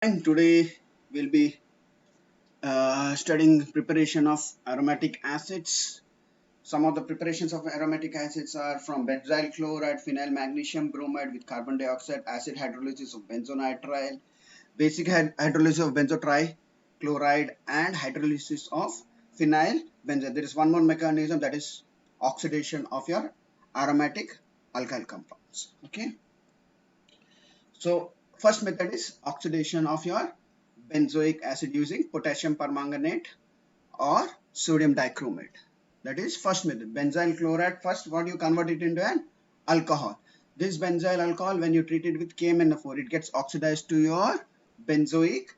And today we'll be studying preparation of aromatic acids. Some of the preparations of aromatic acids are from benzyl chloride, phenyl magnesium bromide with carbon dioxide, acid hydrolysis of benzonitrile, basic hydrolysis of benzotrichloride, and hydrolysis of phenyl benzene. There is one more mechanism, that is oxidation of your aromatic alkyl compounds. Okay. So first method is oxidation of your benzoic acid using potassium permanganate or sodium dichromate. That is first method. Benzyl chloride, first what you convert it into an alcohol. This benzyl alcohol, when you treat it with KMnO4, it gets oxidized to your benzoic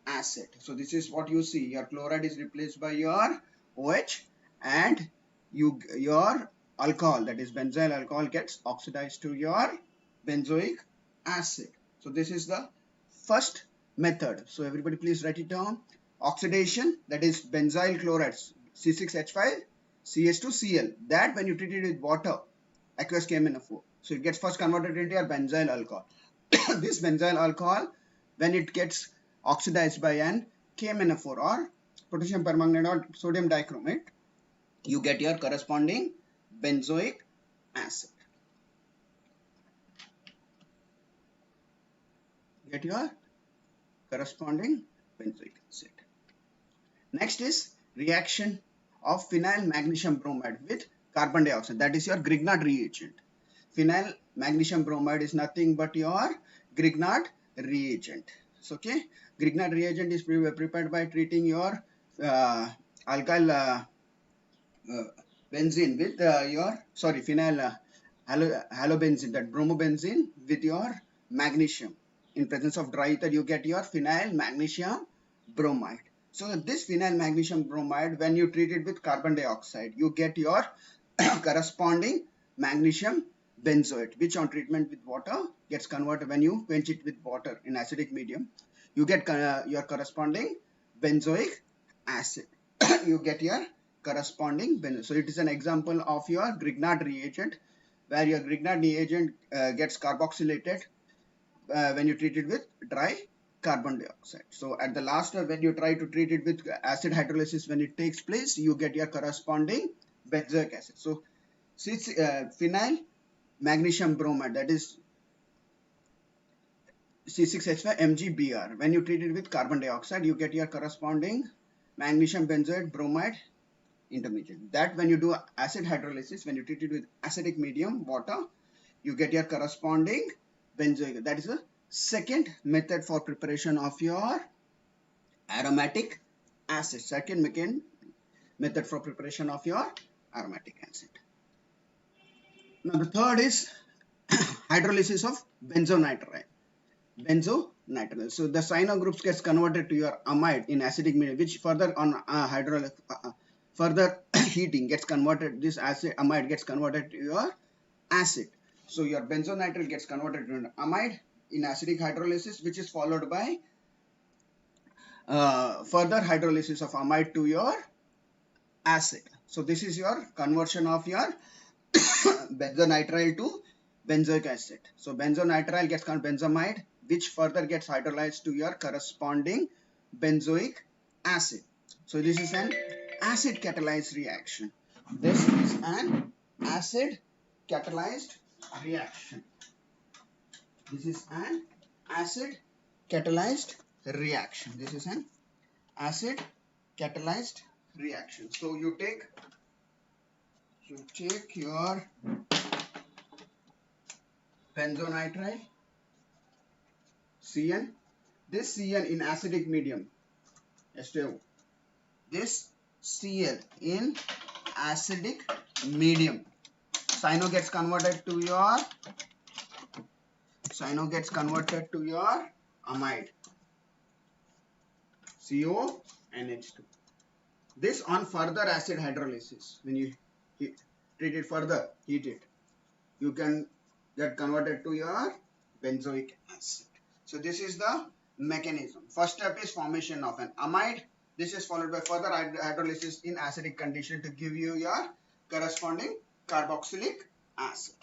acid. So this is what you see. Your chloride is replaced by your OH, and your alcohol, that is benzyl alcohol, gets oxidized to your benzoic acid. So this is the first method. So everybody please write it down. Oxidation, that is benzyl chloride C6H5 CH2Cl, that when you treat it with water, aqueous KMnO4, so it gets first converted into your benzyl alcohol. This benzyl alcohol, when it gets oxidized by an KMnO4 or potassium permanganate or sodium dichromate, you get your corresponding benzoic acid. Get your corresponding benzoic acid. Next is reaction of phenyl magnesium bromide with carbon dioxide. That is your Grignard reagent. Phenyl magnesium bromide is nothing but your Grignard reagent. So, okay, Grignard reagent is prepared by treating your alkyl benzene with phenyl halobenzene, that bromobenzene with your magnesium. In presence of dry ether, you get your phenyl magnesium bromide. So this phenyl magnesium bromide, when you treat it with carbon dioxide, you get your corresponding magnesium benzoate, which on treatment with water gets converted. When you quench it with water in acidic medium, you get your corresponding benzoic acid. You get your corresponding benzoate. So it is an example of your Grignard reagent, where your Grignard reagent gets carboxylated when you treat it with dry carbon dioxide. So at the last, when you try to treat it with acid hydrolysis, when it takes place, you get your corresponding benzoic acid. So phenyl magnesium bromide, that is C6H5 MgBr. When you treat it with carbon dioxide, you get your corresponding magnesium benzoate bromide intermediate. That when you do acid hydrolysis, when you treat it with acidic medium, water, you get your corresponding benzoic. That is the second method for preparation of your aromatic acid. Second method for preparation of your aromatic acid. Now the third is hydrolysis of benzonitrile. So the cyano groups gets converted to your amide in acidic medium, which further on further heating gets converted. This amide gets converted to your acid. So your benzonitrile gets converted to an amide in acidic hydrolysis, which is followed by further hydrolysis of amide to your acid. So this is your conversion of your benzonitrile to benzoic acid. So benzonitrile gets converted to benzamide, which further gets hydrolyzed to your corresponding benzoic acid. So this is an acid catalyzed reaction. This is an acid catalyzed reaction. This is an acid catalyzed reaction. This is an acid catalyzed reaction. So you take your benzonitrile CN. This CN in acidic medium, STO. This Cl in acidic medium. Cyano gets converted to your amide, CONH2. This on further acid hydrolysis, when you treat it further, heat it, you can get converted to your benzoic acid. So this is the mechanism. First step is formation of an amide. This is followed by further hydrolysis in acidic condition to give you your corresponding carboxylic acid.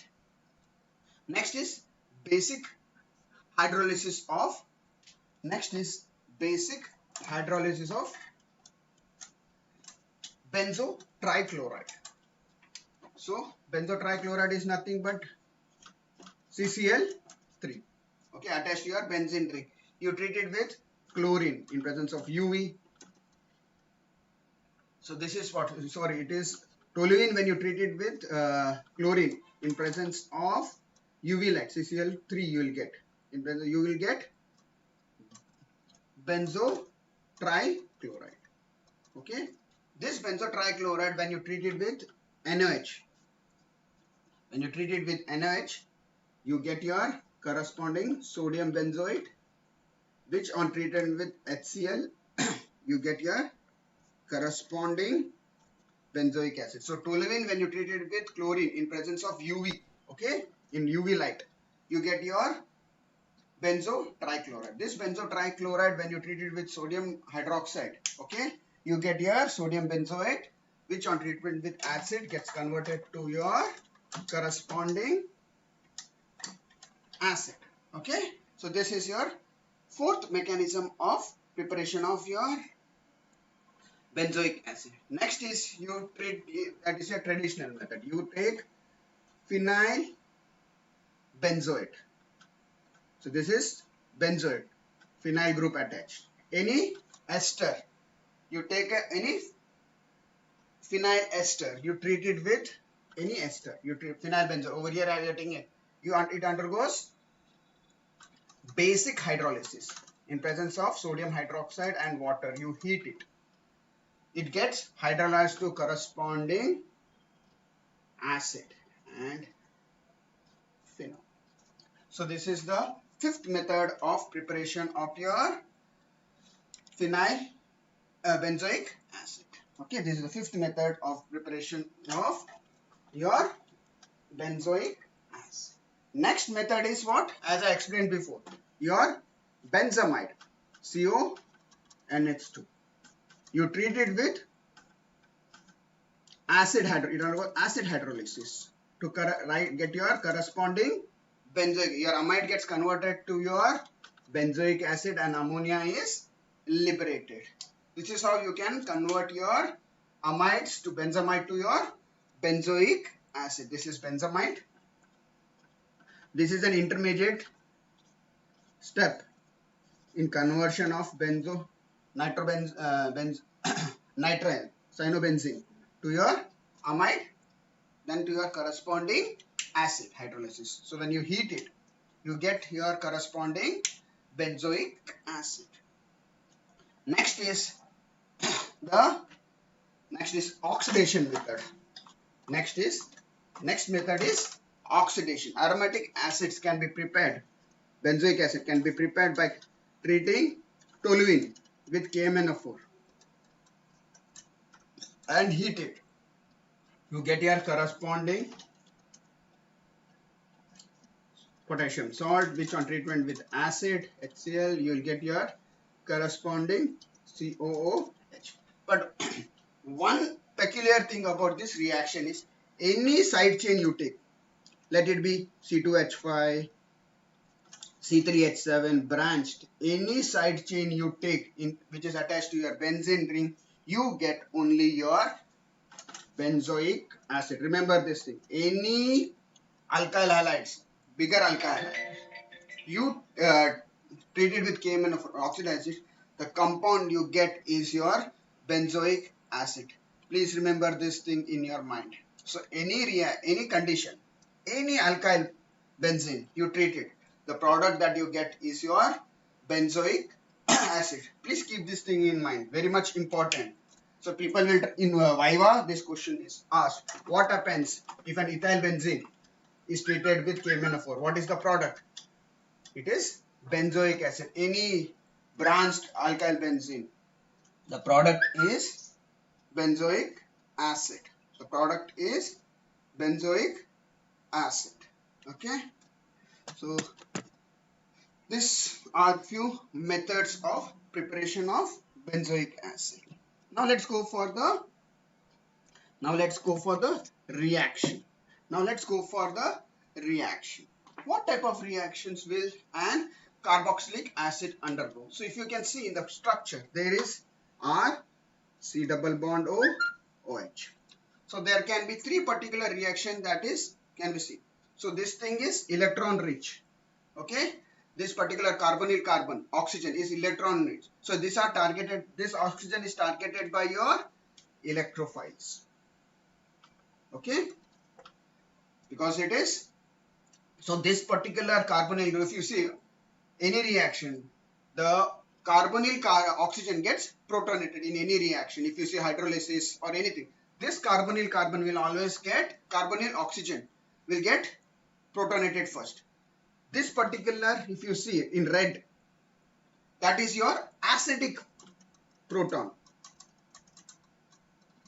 Next is basic hydrolysis of Next is basic hydrolysis of benzo trichloride. So benzo trichloride is nothing but CCl3. Okay, attached to your benzene ring. You treat it with chlorine in presence of UV. So this is what, sorry, it is toluene when you treat it with chlorine in presence of UV light, CCl3 you will get. In presence you will get benzo trichloride. Okay, this benzo trichloride when you treat it with NaOH, when you treat it with NaOH, you get your corresponding sodium benzoate, which on treated with HCl, you get your corresponding benzoic acid. So toluene when you treat it with chlorine in presence of UV, okay, in UV light, you get your benzo trichloride. This benzo trichloride when you treat it with sodium hydroxide, okay, you get your sodium benzoate, which on treatment with acid gets converted to your corresponding acid. Okay, so this is your fourth mechanism of preparation of your benzoic acid. Next is you treat, that is a traditional method. You take phenyl benzoate. So this is benzoate, phenyl group attached. Any ester, you take any phenyl ester, you treat it with any ester. You treat phenyl benzoate. Over here I am getting it. It undergoes basic hydrolysis in presence of sodium hydroxide and water. You heat it. It gets hydrolyzed to corresponding acid and phenol. So this is the fifth method of preparation of your phenyl benzoic acid. Okay, this is the fifth method of preparation of your benzoic acid. Next method is what? As I explained before, your benzamide, CONH2. You treat it with acid hydrolysis to get your corresponding benzoic. Your amide gets converted to your benzoic acid and ammonia is liberated. This is how you can convert your amides to benzamide to your benzoic acid. This is benzamide. This is an intermediate step in conversion of nitrile cyanobenzene to your amide, then to your corresponding acid hydrolysis. So when you heat it, you get your corresponding benzoic acid. Next is oxidation method. Next method is oxidation. Aromatic acids can be prepared. Benzoic acid can be prepared by treating toluene with KMnO4 and heat it. You get your corresponding potassium salt, which on treatment with acid HCl, you will get your corresponding COOH. But one peculiar thing about this reaction is any side chain you take, let it be C2H5, C3H7 branched, any side chain you take in which is attached to your benzene ring, you get only your benzoic acid. Remember this thing, any alkyl halides, bigger alkyl halide, you treat it with KMnO4 oxidize it, the compound you get is your benzoic acid. Please remember this thing in your mind. So any condition, any alkyl benzene you treat it, the product that you get is your benzoic acid. Please keep this thing in mind, very much important. So people will, in Viva, this question is asked, what happens if an ethyl benzene is treated with KMnO4? What is the product? It is benzoic acid. Any branched alkyl benzene, the product is benzoic acid. The product is benzoic acid. Okay, so these are few methods of preparation of benzoic acid. Now let's go for the reaction. What type of reactions will an carboxylic acid undergo. So if you can see in the structure, there is R, C double bond O, OH. So there can be three particular reaction that is can be seen. So this thing is electron rich. Okay, this particular carbonyl carbon oxygen is electron rich. So these are targeted. This oxygen is targeted by your electrophiles. Okay, because it is. So this particular carbonyl group, if you see any reaction, the carbonyl oxygen gets protonated in any reaction. If you see hydrolysis or anything, this carbonyl carbon will always get carbonyl oxygen will get protonated first. This particular, if you see in red, that is your acidic proton.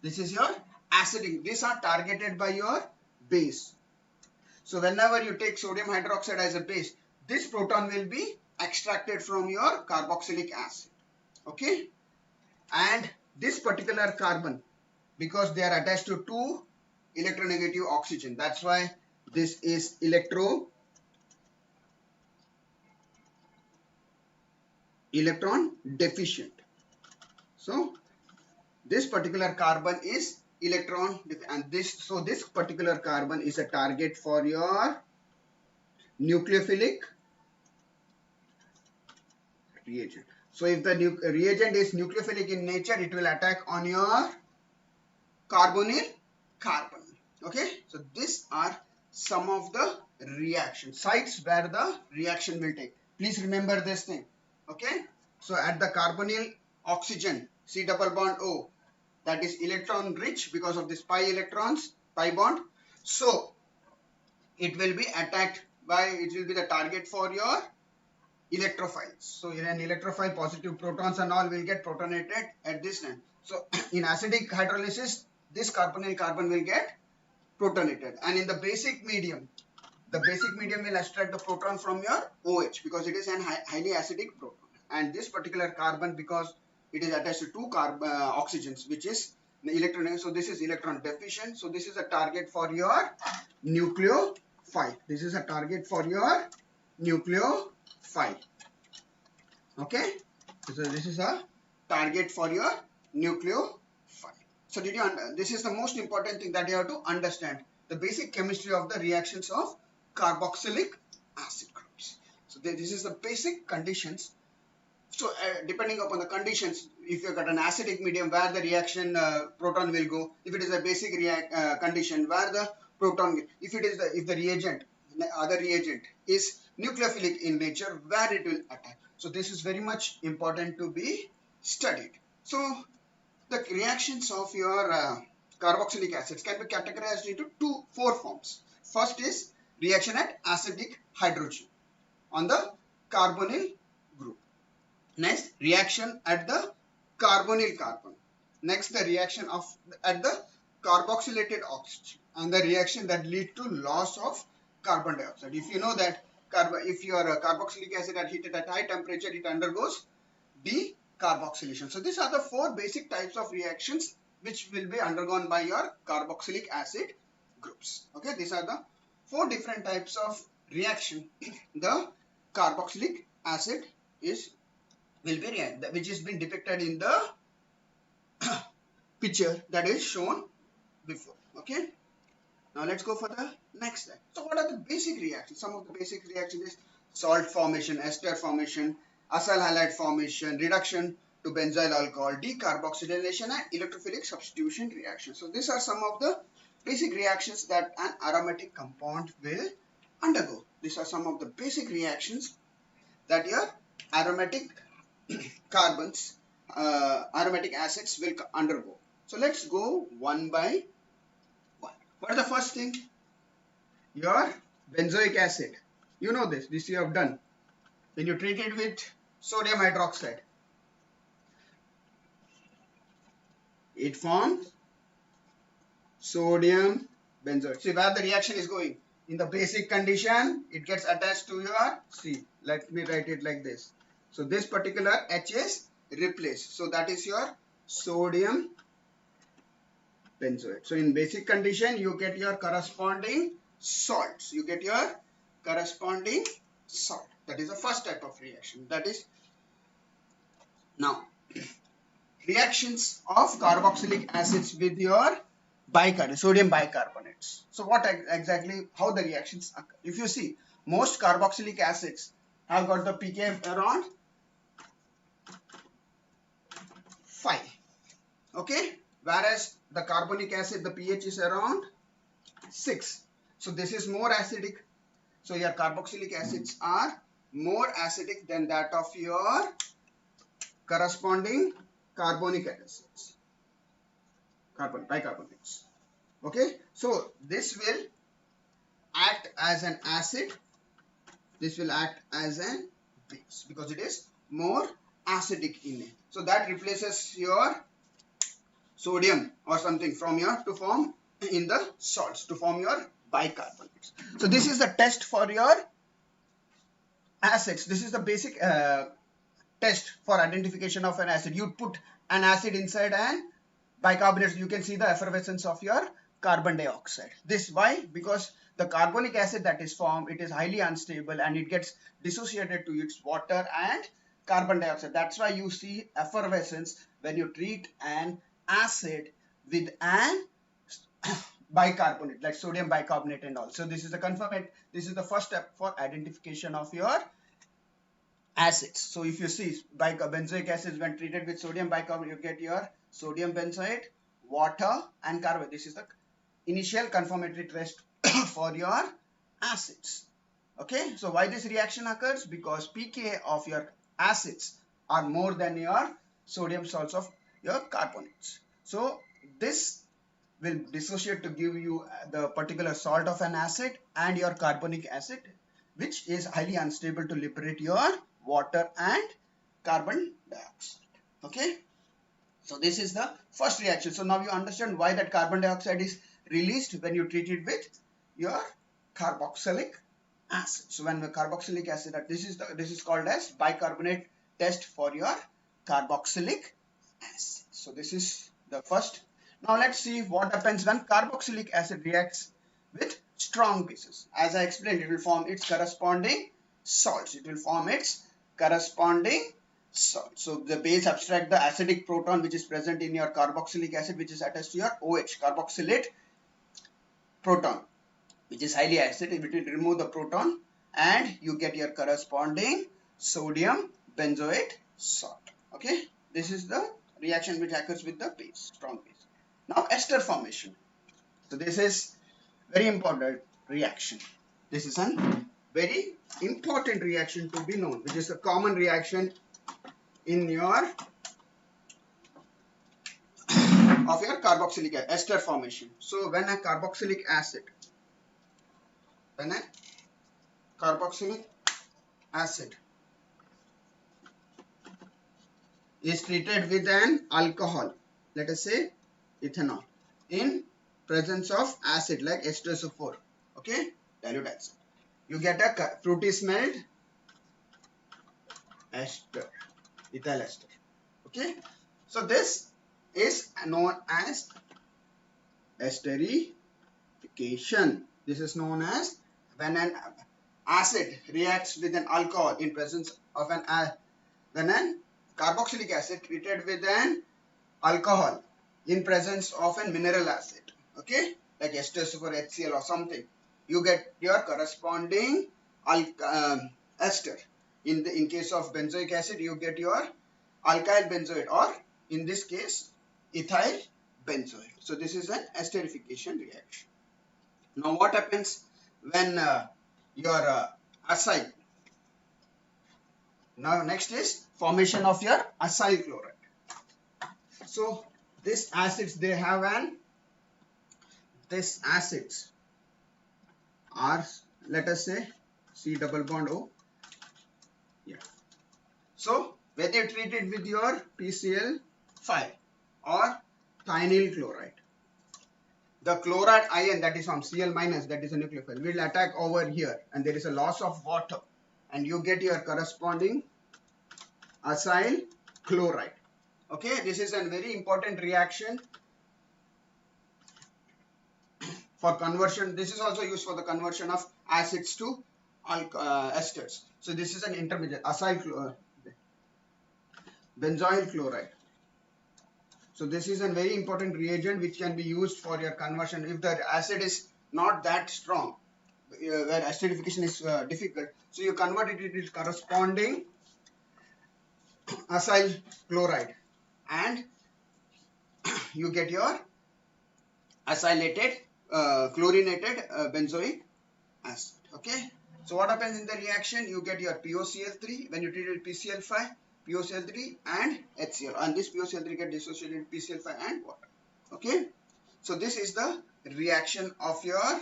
This is your acidic. These are targeted by your base. So whenever you take sodium hydroxide as a base, this proton will be extracted from your carboxylic acid. Okay, and this particular carbon, because they are attached to two electronegative oxygen, that's why this is electron deficient. So this particular carbon is electron, and this particular carbon is a target for your nucleophilic reagent. So if the reagent is nucleophilic in nature, it will attack on your carbonyl carbon. Okay, so these are some of the reaction sites where the reaction will take. Please remember this thing. Okay, so at the carbonyl oxygen C double bond O, that is electron rich because of this pi electrons, pi bond. So it will be attacked by, it will be the target for your electrophiles. So in an electrophile, positive protons and all will get protonated at this end. So in acidic hydrolysis, this carbonyl carbon will get protonated, and in the basic medium will extract the proton from your OH because it is an highly acidic proton. And this particular carbon, because it is attached to two oxygens, which is the electron, so this is electron deficient. So this is a target for your nucleophile. This is a target for your nucleophile. Okay, so this is a target for your nucleophile. So did you this is the most important thing that you have to understand, the basic chemistry of the reactions of carboxylic acid groups. So this is the basic conditions. So depending upon the conditions, if you got an acidic medium, where the reaction proton will go. If it is a basic condition, where the proton, if the reagent, the other reagent is nucleophilic in nature, where it will attack. So this is very much important to be studied. So the reactions of your carboxylic acids can be categorized into four forms. First is reaction at acidic hydrogen on the carbonyl group. Next, reaction at the carbonyl carbon. Next, the reaction at the carboxylated oxygen, and the reaction that lead to loss of carbon dioxide. If you know that if your carboxylic acid are heated at high temperature, it undergoes decarboxylation. So these are the four basic types of reactions which will be undergone by your carboxylic acid groups. Okay, these are the four different types of reaction the carboxylic acid will be which has been depicted in the picture that is shown before. Okay, now let's go for the next step. So what are the basic reactions? Some of the basic reactions is salt formation, ester formation, acyl halide formation, reduction to benzyl alcohol, decarboxylation, and electrophilic substitution reaction. So these are some of the basic reactions that an aromatic compound will undergo. These are some of the basic reactions that your aromatic carbons, aromatic acids will undergo. So let's go one by one. What is the first thing? Your benzoic acid. You know this you have done. When you treat it with sodium hydroxide, it forms sodium benzoate. See where the reaction is going. In the basic condition, it gets attached to your C. Let me write it like this. So this particular H is replaced. So that is your sodium benzoate. So in basic condition, you get your corresponding salts. You get your corresponding salt. That is the first type of reaction. That is now reactions of carboxylic acids with your bicarbonate, sodium bicarbonates. So what exactly, how the reactions occur? If you see, most carboxylic acids have got the pK around 5. Okay, whereas the carbonic acid, the pH is around 6. So this is more acidic. So your carboxylic acids are more acidic than that of your corresponding carbonic acids, bicarbonates. Okay, so this will act as an acid, this will act as an base because it is more acidic in it. So that replaces your sodium or something from your to form in the salts to form your bicarbonates. So this is the test for your acids. This is the basic test for identification of an acid. You put an acid inside and bicarbonates, you can see the effervescence of your carbon dioxide. This why? Because the carbonic acid that is formed, it is highly unstable and it gets dissociated to its water and carbon dioxide. That's why you see effervescence when you treat an acid with an bicarbonate like sodium bicarbonate and all. So this is the first step for identification of your acids. So if you see benzoic acids when treated with sodium bicarbonate, you get your sodium benzoate, water and carbon. This is the initial confirmatory test for your acids. Okay, so why this reaction occurs? Because pK of your acids are more than your sodium salts of your carbonates. So this will dissociate to give you the particular salt of an acid and your carbonic acid, which is highly unstable to liberate your water and carbon dioxide. Okay, so this is the first reaction. So now you understand why that carbon dioxide is released when you treat it with your carboxylic acid. So when the carboxylic acid, this is called as bicarbonate test for your carboxylic acid. So this is the first. Now let's see what happens when carboxylic acid reacts with strong bases. As I explained, it will form its corresponding salts. It will form its corresponding salt. So the base abstract the acidic proton which is present in your carboxylic acid, which is attached to your OH, carboxylate proton, which is highly acidic. It will remove the proton and you get your corresponding sodium benzoate salt. Okay, this is the reaction which occurs with the base, strong base. Now ester formation. So this is very important reaction. This is a very important reaction to be known, which is a common reaction in your of your carboxylic acid, ester formation. So when a carboxylic acid is treated with an alcohol, let us say ethanol, in presence of acid like H2SO4, okay, dilute acid, you get a fruity smelled ester, ethyl ester. Okay, so this is known as esterification. This is known as when an acid reacts with an alcohol in presence of when an carboxylic acid treated with an alcohol in presence of a mineral acid, okay, like H2SO4, HCl or something, you get your corresponding ester. In case of benzoic acid, you get your alkyl benzoate, or in this case ethyl benzoate. So this is an esterification reaction. Now what happens when your acyl? Now next is formation of your acyl chloride. So these acids, they have these acids are, let us say, C double bond O. Yeah. So when you treat it with your PCl5 or thionyl chloride, the chloride ion that is from Cl minus, that is a nucleophile, will attack over here and there is a loss of water and you get your corresponding acyl chloride. Okay, this is a very important reaction for conversion. This is also used for the conversion of acids to esters. So this is an intermediate benzoyl chloride. So this is a very important reagent which can be used for your conversion if the acid is not that strong, where acidification is difficult. So you convert it into corresponding acyl chloride and you get your acylated chlorinated benzoic acid. Okay. So what happens in the reaction? You get your POCl3 when you treat it PCl5, POCl3 and HCl. And this POCl3 get dissociated with PCl5 and water. Okay. So this is the reaction of your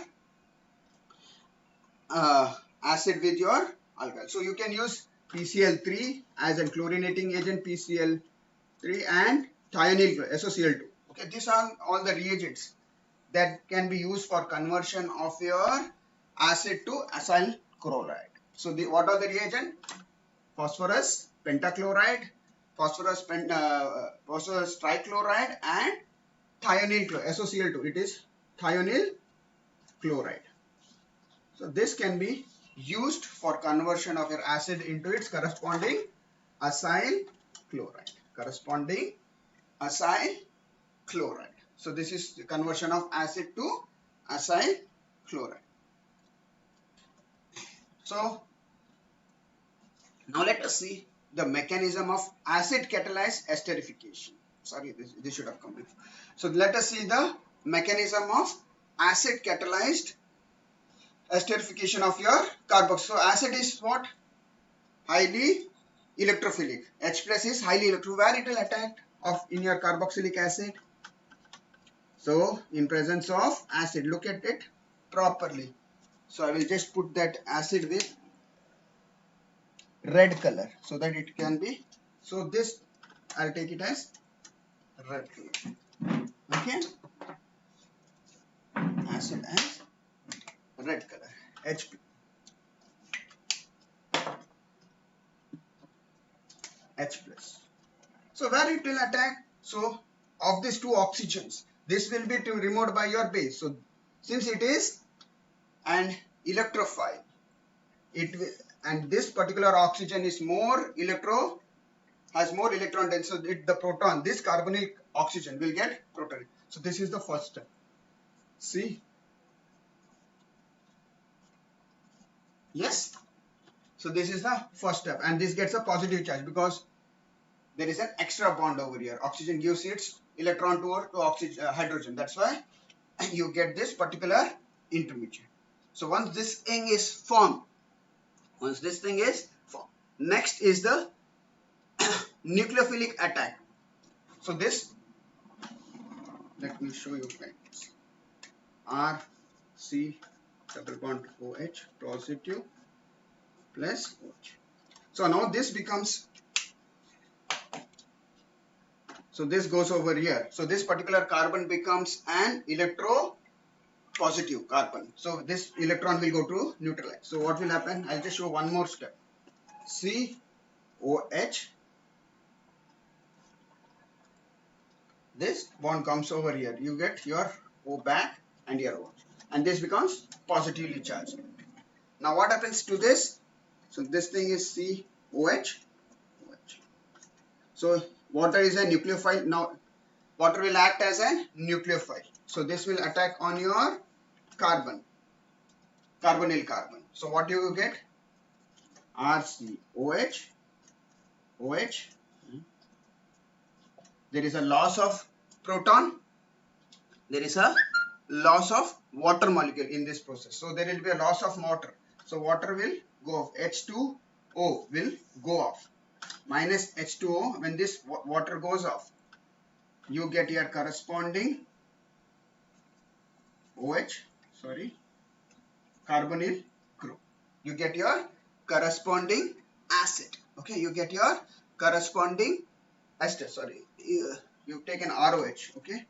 acid with your alkyl. So you can use PCl3 as a chlorinating agent, PCl3 and thionyl SOCl2. Okay, these are all the reagents that can be used for conversion of your acid to acyl chloride. So what are the reagent? Phosphorus pentachloride, phosphorus trichloride and thionyl SOCl2. It is thionyl chloride. So this can be used for conversion of your acid into its corresponding acyl chloride. Corresponding acyl chloride. So this is the conversion of acid to acyl chloride. So now let us see the mechanism of acid catalyzed esterification. Sorry, this should have come before. So let us see the mechanism of acid catalyzed esterification of your carboxyl. So acid is what? Highly electrophilic. H plus is highly electrophilic. Where it will attack in your carboxylic acid? So in presence of acid, look at it properly. So I will just put that acid with red color so that it can be. So this I'll take it as red color. Okay. Acid as red color. H. H plus. So where it will attack? So of these two oxygens, this will be removed by your base. So since it is an electrophile, it will, and this particular oxygen is has more electron density. So the proton, this carbonyl oxygen will get protoned. So this is the first step. See? Yes. So this is the first step, and this gets a positive charge because there is an extra bond over here. Oxygen gives its electron to oxygen, hydrogen. That's why you get this particular intermediate. So once this thing is formed, next is the nucleophilic attack. So this, let me show you guys. R C double bond OH positive plus OH. So now this becomes, so this goes over here. So this particular carbon becomes an electropositive carbon. So this electron will go to neutralize. So what will happen? I'll just show one more step. COH. This bond comes over here. You get your O back and your OH. And this becomes positively charged. Now what happens to this? So this thing is COH. OH. So water is a nucleophile. Now water will act as a nucleophile. So this will attack on your carbonyl carbon. So what do you get? RCOH, OH. There is a loss of proton. There is a loss of water molecule in this process. So there will be a loss of water. So water will go off. H2O will go off. Minus H2O, when this water goes off, you get your corresponding carbonyl group. You get your corresponding acid. Okay, you get your corresponding ester. Sorry, you've taken ROH. Okay,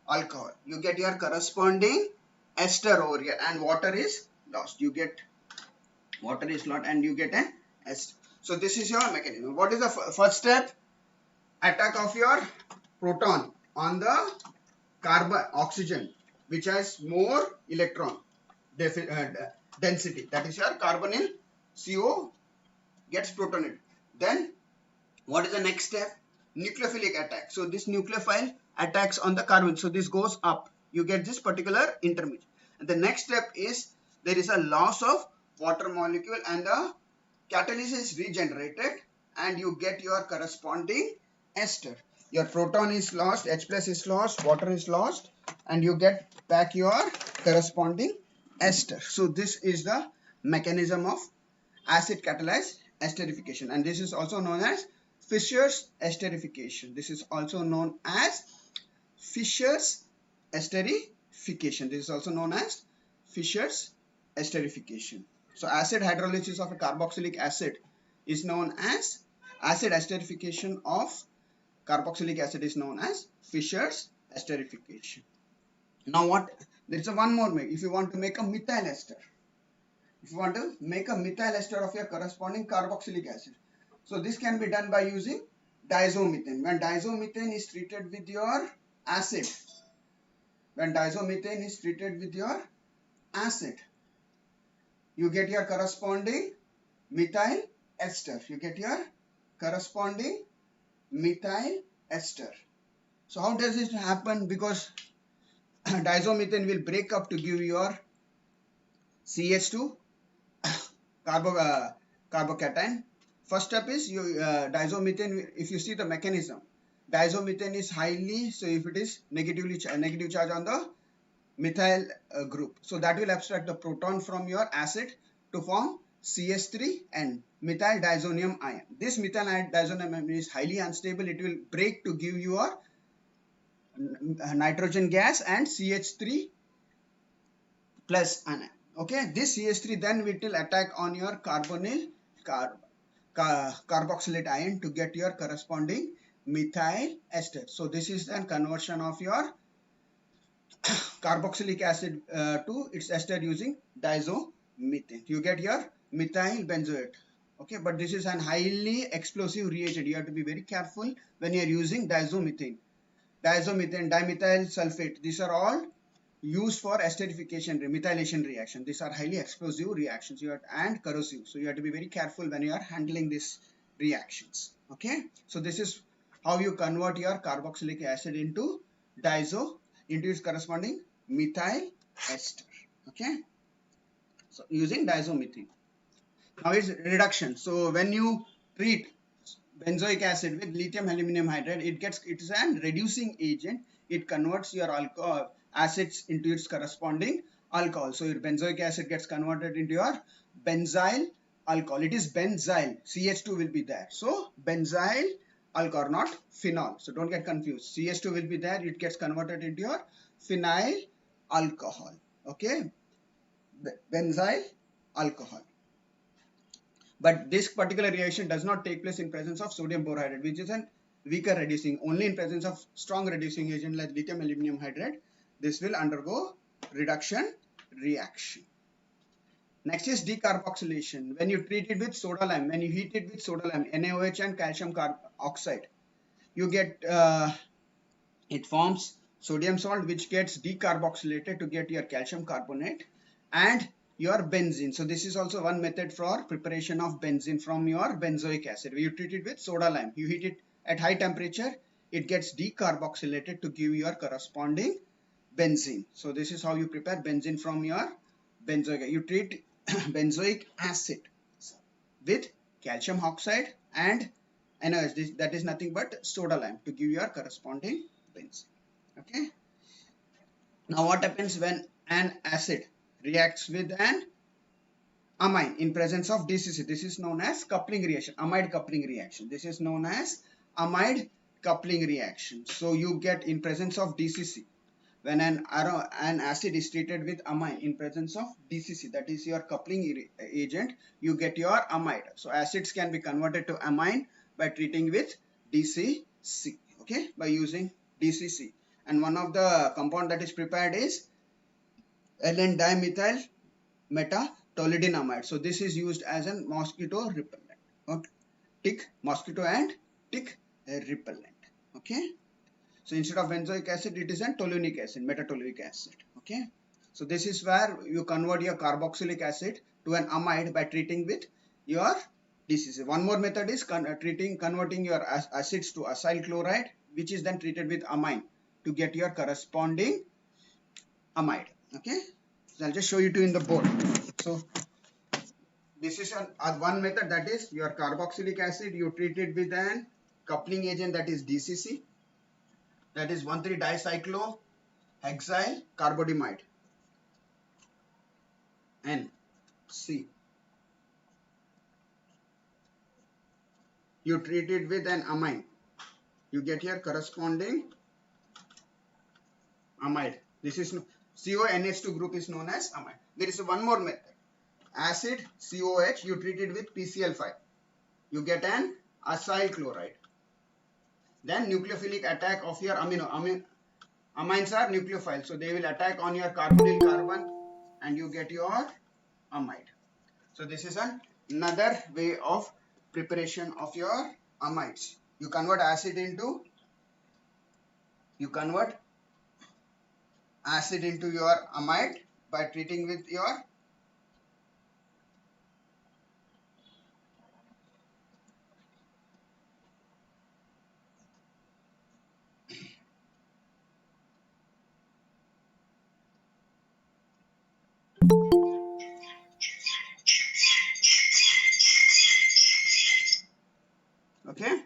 alcohol. You get your corresponding ester over here, and water is lost. You get water is lost, and you get an ester. So this is your mechanism. What is the first step? Attack of your proton on the oxygen, which has more electron density. That is your carbonyl CO gets protonated. Then what is the next step? Nucleophilic attack. So this nucleophile attacks on the carbon. So this goes up. You get this particular intermediate. And the next step is there is a loss of water molecule and the catalyst is regenerated and you get your corresponding ester. Your proton is lost, H plus is lost, water is lost, and you get back your corresponding ester. So this is the mechanism of acid catalyzed esterification, and this is also known as Fischer's esterification. This is also known as Fischer's esterification. This is also known as Fischer's esterification. So acid hydrolysis of a carboxylic acid is known as acid esterification of carboxylic acid is known as Fischer's esterification. Now what? There is one more. If you want to make a methyl ester, if you want to make a methyl ester of your corresponding carboxylic acid, so this can be done by using diazomethane. When diazomethane is treated with your acid, you get your corresponding methyl ester. So how does it happen? Because diazomethane will break up to give your CH2 carbocation. First step is diazomethane. If you see the mechanism, diazomethane is highly, so if it is negative charge on the methyl group, so that will abstract the proton from your acid to form CH3 and methyl diazonium ion. This methyl diazonium ion is highly unstable. It will break to give your nitrogen gas and CH3 plus anion. Okay, this CH3 then it will attack on your carbonyl carboxylate ion to get your corresponding methyl ester. So this is then conversion of your carboxylic acid to its ester using diazomethane. You get your methyl benzoate. Okay, but this is an highly explosive reagent. You have to be very careful when you are using diazomethane. Dimethyl sulfate. These are all used for esterification, methylation reaction. These are highly explosive reactions and corrosive. So you have to be very careful when you are handling these reactions. Okay. So this is how you convert your carboxylic acid into its corresponding methyl ester. Okay. So using diazomethane. Now it's reduction. So when you treat benzoic acid with lithium aluminum hydride, it is an reducing agent. It converts your alcohol acids into its corresponding alcohol. So your benzoic acid gets converted into your benzyl alcohol. It is benzyl. CH2 will be there. So benzyl alcohol, not phenol. So don't get confused. CH2 will be there. It gets converted into your phenyl alcohol. Okay. Benzyl alcohol. But this particular reaction does not take place in presence of sodium borohydride, which is a weaker reducing. Only in presence of strong reducing agent like lithium aluminum hydride, this will undergo reduction reaction. Next is decarboxylation. When you treat it with soda lime, when you heat it with soda lime, NaOH and calcium oxide, you get it forms sodium salt, which gets decarboxylated to get your calcium carbonate and your benzene. So this is also one method for preparation of benzene from your benzoic acid. You treat it with soda lime. You heat it at high temperature, it gets decarboxylated to give your corresponding benzene. So this is how you prepare benzene from your benzoic acid. You treat benzoic acid with calcium oxide and NaOH. That is nothing but soda lime to give your corresponding benzene. Okay. Now what happens when an acid reacts with an amine in presence of DCC? This is known as coupling reaction, amide coupling reaction. This is known as amide coupling reaction. So you get in presence of DCC, when an acid is treated with amine in presence of DCC, that is your coupling agent, you get your amide. So acids can be converted to amine by treating with DCC, okay, by using DCC. And one of the compound that is prepared is Ln dimethyl metatoluidinamide. So this is used as a mosquito repellent. Okay, tick mosquito and tick repellent. Okay. So instead of benzoic acid, it is a toluenic acid, metatoluic acid. Okay. So this is where you convert your carboxylic acid to an amide by treating with your DCC. One more method is converting your acids to acyl chloride, which is then treated with amine to get your corresponding amide. Okay, so I'll just show you in the board. So this is one method, that is your carboxylic acid. You treat it with an coupling agent, that is DCC, that is 1,3-dicyclohexyl carbonamide, NC. You treat it with an amine, you get here corresponding amide. This is CONH2 group is known as amide. There is one more method, acid COH. You treat it with PCl5, you get an acyl chloride. Then nucleophilic attack of your amines are nucleophiles, so they will attack on your carbonyl carbon and you get your amide. So this is another way of preparation of your amides. You convert acid into your amide by treating with your okay.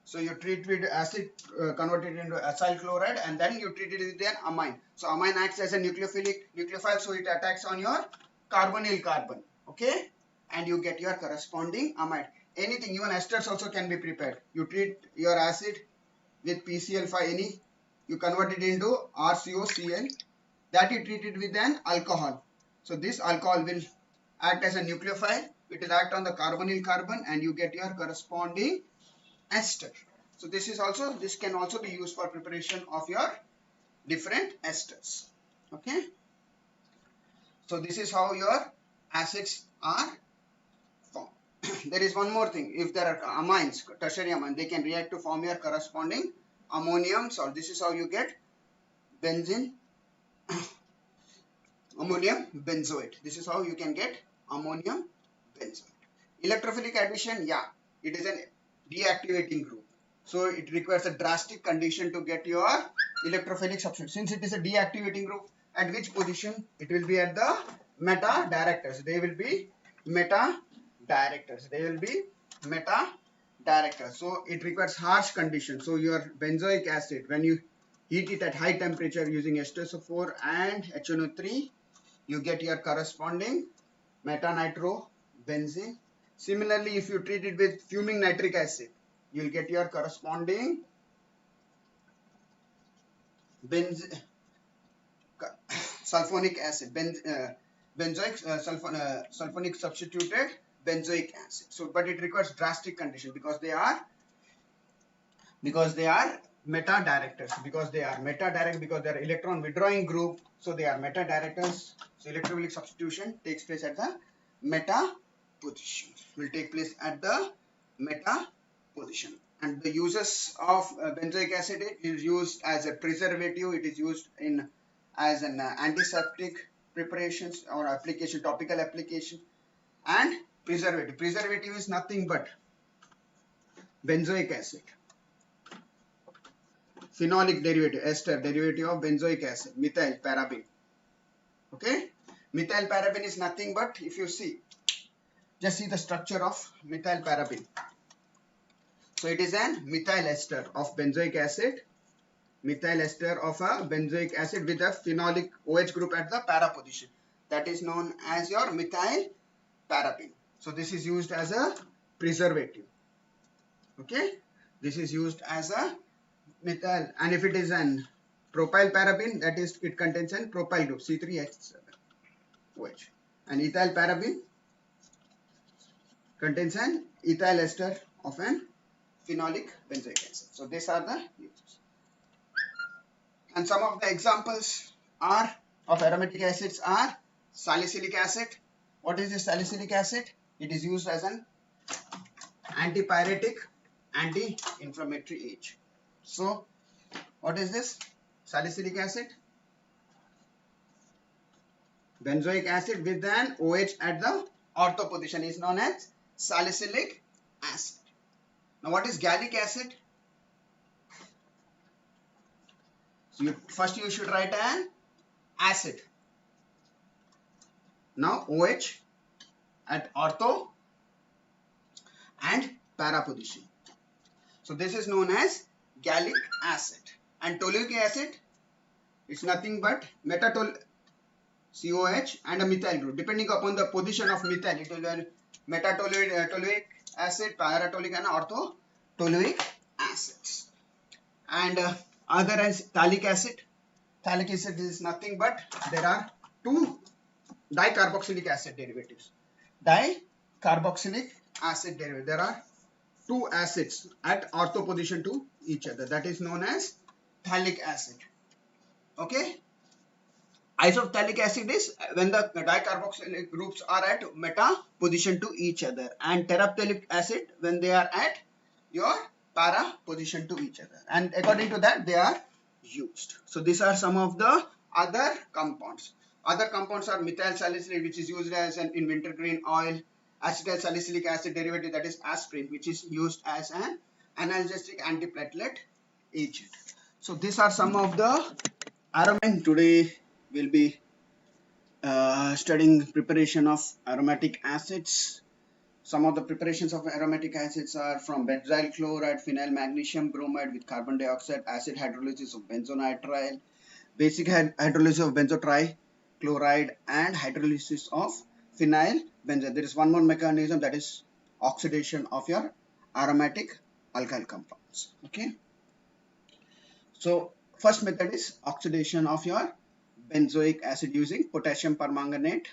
So you treat with acid, convert it into acyl chloride, and then you treat it with an amine. So amine acts as a nucleophile, so it attacks on your carbonyl carbon, okay, and you get your corresponding amide. Anything, even esters also can be prepared. You treat your acid with PCl5, you convert it into RCOCl, that you treat it with an alcohol. So this alcohol will act as a nucleophile, it will act on the carbonyl carbon and you get your corresponding ester. So this can also be used for preparation of your different esters. Okay. So this is how your acids are formed. There is one more thing. If there are amines, tertiary amines, they can react to form your corresponding ammonium salt. This is how you get benzene, ammonium benzoate. This is how you can get ammonium benzoate. Electrophilic addition, yeah, it is an deactivating group. So it requires a drastic condition to get your electrophilic substitute. Since it is a deactivating group, at which position? It will be at the meta directors. They will be meta directors. So it requires harsh conditions. So your benzoic acid, when you heat it at high temperature using H2SO4 and HNO3, you get your corresponding meta-nitrobenzene. Similarly, if you treat it with fuming nitric acid, you will get your corresponding sulfonic acid, sulfonic substituted benzoic acid. So, but it requires drastic condition because they are meta directors. Because they are electron withdrawing group, so they are meta directors. So electrophilic substitution takes place at the meta position. Will take place at the meta position. And the uses of benzoic acid is used as a preservative. It is used as an antiseptic preparations or application, topical application, and preservative. Preservative is nothing but benzoic acid, phenolic derivative, ester derivative of benzoic acid, methyl paraben. Okay, methyl paraben is nothing but, if you see, just see the structure of methyl paraben. So it is an methyl ester of benzoic acid, with a phenolic OH group at the para position. That is known as your methyl paraben. So this is used as a preservative. Okay, this is used as a methyl, and if it is an propyl paraben, that is, it contains an propyl group C3H7OH, and ethyl paraben contains an ethyl ester of an phenolic benzoic acid. So these are the uses. And some of the examples of aromatic acids are salicylic acid. What is the salicylic acid? It is used as an antipyretic, anti-inflammatory agent. So what is this? Salicylic acid, benzoic acid with an OH at the ortho position is known as salicylic acid. Now what is gallic acid? So first you should write an acid. Now OH at ortho and para position. So this is known as gallic acid. And toluic acid is nothing but metatol COH and a methyl group. Depending upon the position of methyl, it will be metatoluic acid, paratoluic and orthotoluic acids. And other as phthalic acid. Phthalic acid is nothing but there are two dicarboxylic acid derivatives. Dicarboxylic acid derivative. There are two acids at ortho position to each other. That is known as phthalic acid. Okay. Isophthalic acid is when the dicarboxylic groups are at meta position to each other, and terephthalic acid when they are at your para position to each other, and according to that they are used. So these are some of the other compounds. Other compounds are methyl salicylate, which is used as an in wintergreen oil, acetyl salicylic acid derivative, that is aspirin, which is used as an analgesic antiplatelet agent. So these are some of the aromatic. Today we'll be studying preparation of aromatic acids. Some of the preparations of aromatic acids are from benzyl chloride, phenyl magnesium bromide with carbon dioxide, acid hydrolysis of benzonitrile, basic hydrolysis of benzotrichloride, and hydrolysis of phenyl benzene. There is one more mechanism, that is oxidation of your aromatic alkyl compounds. Okay. So first method is oxidation of your benzoic acid using potassium permanganate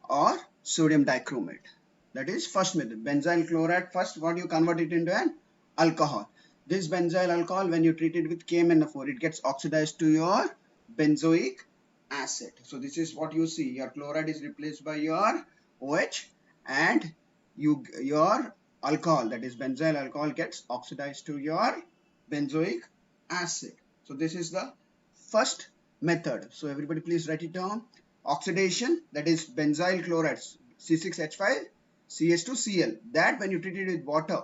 or sodium dichromate. That is first method. Benzyl chloride, first what you convert it into an alcohol. This benzyl alcohol, when you treat it with KMnO4, it gets oxidized to your benzoic acid. So this is what you see. Your chloride is replaced by your OH, and your alcohol, that is benzyl alcohol, gets oxidized to your benzoic acid. So this is the first method. So everybody please write it down. Oxidation, that is benzyl chloride C6H5 CH2Cl, that when you treat it with water,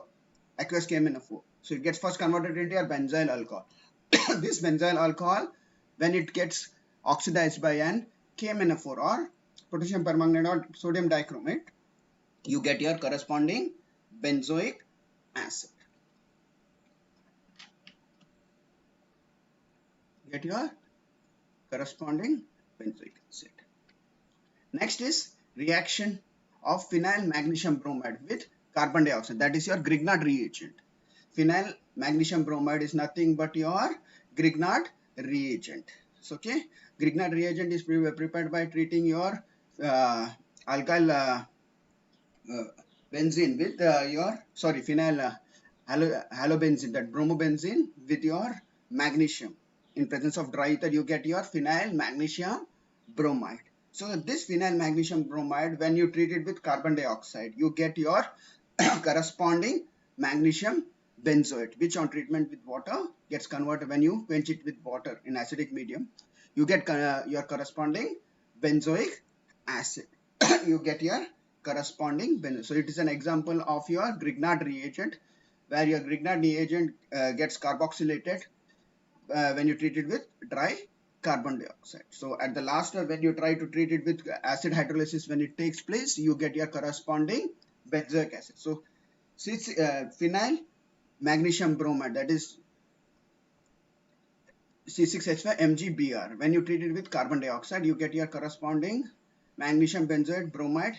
aqueous KMnO4, so it gets first converted into your benzyl alcohol. This benzyl alcohol, when it gets oxidized by an KMnO4 or potassium permanganate or sodium dichromate, you get your corresponding benzoic acid. Get your corresponding benzoic acid. Next is reaction of phenyl magnesium bromide with carbon dioxide, that is your Grignard reagent. Phenyl magnesium bromide is nothing but your Grignard reagent. So, okay, Grignard reagent is prepared by treating your alkyl benzene with phenyl halobenzene, that bromobenzene, with your magnesium. In presence of dry ether, you get your phenyl magnesium bromide. So this phenyl magnesium bromide, when you treat it with carbon dioxide, you get your corresponding magnesium benzoate, which on treatment with water gets converted. When you quench it with water in acidic medium, you get your corresponding benzoic acid. You get your corresponding benzoate. So it is an example of your Grignard reagent, where your Grignard reagent gets carboxylated when you treat it with dry carbon dioxide. So at the last step, when you try to treat it with acid hydrolysis, when it takes place, you get your corresponding benzoic acid. So phenyl magnesium bromide, that is C6H5 MgBr, when you treat it with carbon dioxide, you get your corresponding magnesium benzoate bromide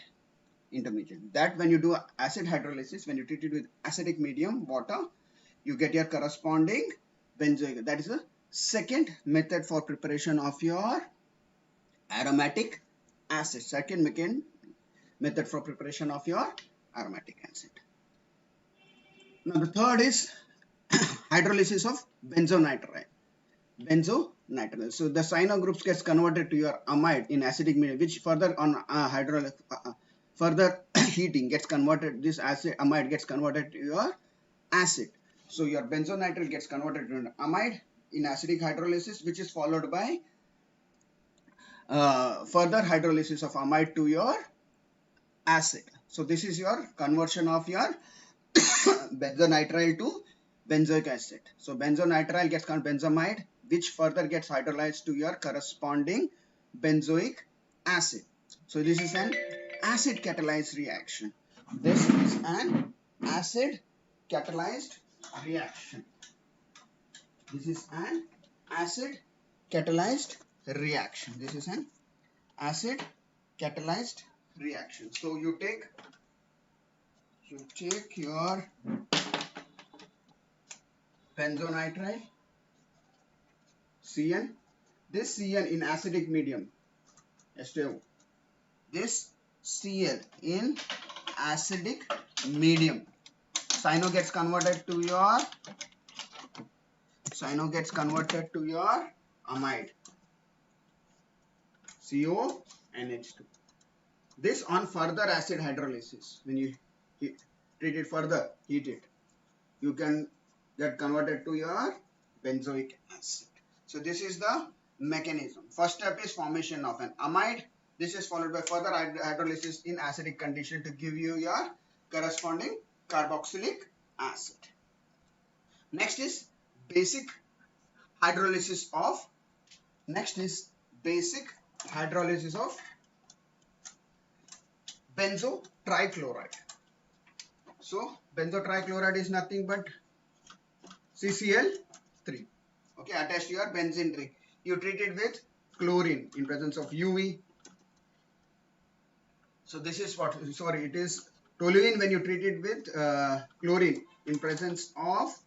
intermediate. That when you do acid hydrolysis, when you treat it with acidic medium, water, you get your corresponding benzoic. That is the second method for preparation of your aromatic acid. Second method for preparation of your aromatic acid. Now the third is hydrolysis of benzonitrile. So the cyano groups gets converted to your amide in acidic medium, which further on further heating gets converted. This amide gets converted to your acid. So your benzonitrile gets converted to an amide in acidic hydrolysis, which is followed by further hydrolysis of amide to your acid. So this is your conversion of your benzonitrile to benzoic acid. So benzonitrile gets converted to benzamide, which further gets hydrolyzed to your corresponding benzoic acid. So this is an acid catalyzed reaction. This is an acid catalyzed reaction. This is an acid catalyzed reaction. This is an acid catalyzed reaction. So you take your benzonitrile CN. This CN in acidic medium, H2O. This Cl in acidic medium. Cyano gets converted to your amide, CO and H2. This on further acid hydrolysis, when you treat it further, heat it, you can get converted to your benzoic acid. So this is the mechanism. First step is formation of an amide. This is followed by further hydrolysis in acidic condition to give you your corresponding carboxylic acid. Next is basic hydrolysis of benzo trichloride. So benzo trichloride is nothing but CCl3. Okay, attached to your benzene ring. You treat it with chlorine in presence of UV. So this is what, sorry, it is toluene when you treat it with chlorine in presence of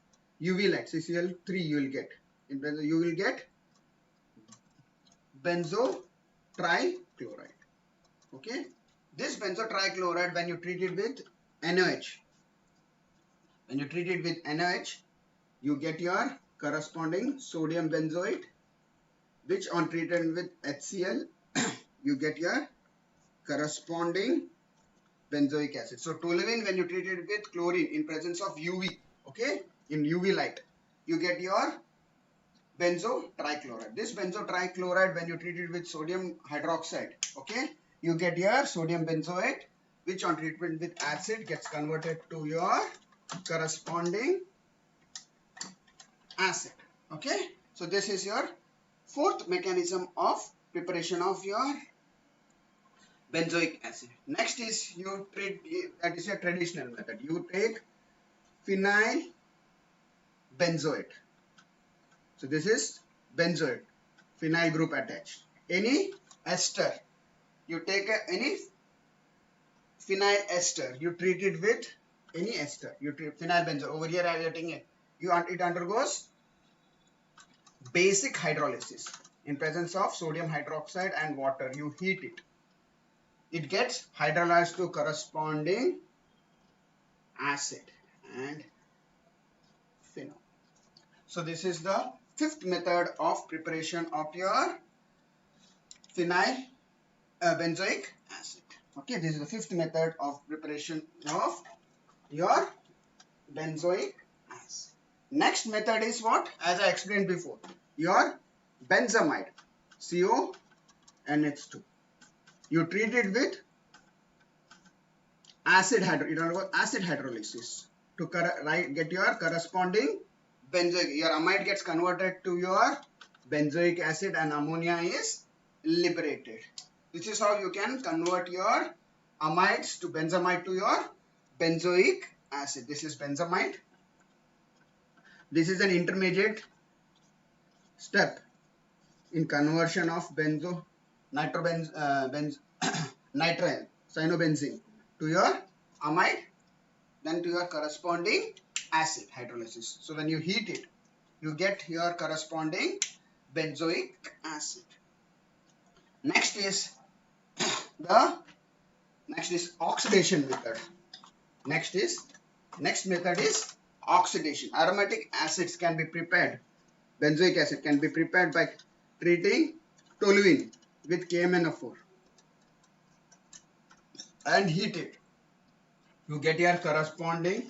UV light, CCl3 you will get. In presence you will get benzo trichloride. Okay, this benzo trichloride when you treat it with NaOH, you get your corresponding sodium benzoate, which on treated with HCl you get your corresponding benzoic acid. So toluene when you treat it with chlorine in presence of UV, okay, in UV light, you get your benzo trichloride. This benzo trichloride when you treat it with sodium hydroxide, okay, you get your sodium benzoate, which on treatment with acid gets converted to your corresponding acid. Okay, so this is your fourth mechanism of preparation of your benzoic acid. Next is you treat, that is your traditional method. You take phenyl benzoate. So this is benzoate, phenyl group attached. Any ester, you take any phenyl ester, you treat it with any ester. You treat phenyl benzoate. Over here I am getting it. It undergoes basic hydrolysis in presence of sodium hydroxide and water. You heat it. It gets hydrolyzed to corresponding acid and phenol. So this is the fifth method of preparation of your phenyl benzoic acid. Okay, this is the fifth method of preparation of your benzoic acid. Next method is what? As I explained before, your benzamide, CONH2. You treat it with acid hydrolysis to get your corresponding benzoic. Your amide gets converted to your benzoic acid and ammonia is liberated. This is how you can convert your amides to benzamide to your benzoic acid. This is benzamide. This is an intermediate step in conversion of nitrile cyanobenzene to your amide, then to your corresponding acid hydrolysis. So when you heat it, you get your corresponding benzoic acid. Next is oxidation method. Next method is oxidation. Aromatic acids can be prepared. Benzoic acid can be prepared by treating toluene with KMnO4 and heat it. You get your corresponding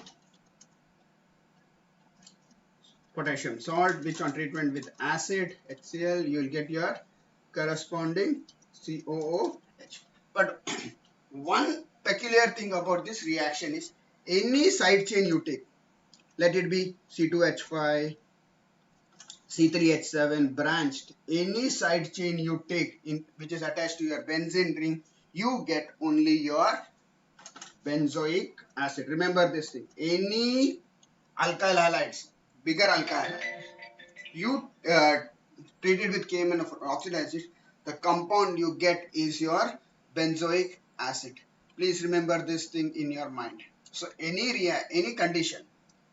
potassium salt, which on treatment with acid, HCl, you will get your corresponding COOH. But one peculiar thing about this reaction is any side chain you take, let it be C2H5, C3H7 branched, any side chain you take in which is attached to your benzene ring, you get only your benzoic acid. Remember this thing. Any alkyl halides, bigger alkyl halide, you treat it with KMN of oxidized, the compound you get is your benzoic acid. Please remember this thing in your mind. So any condition,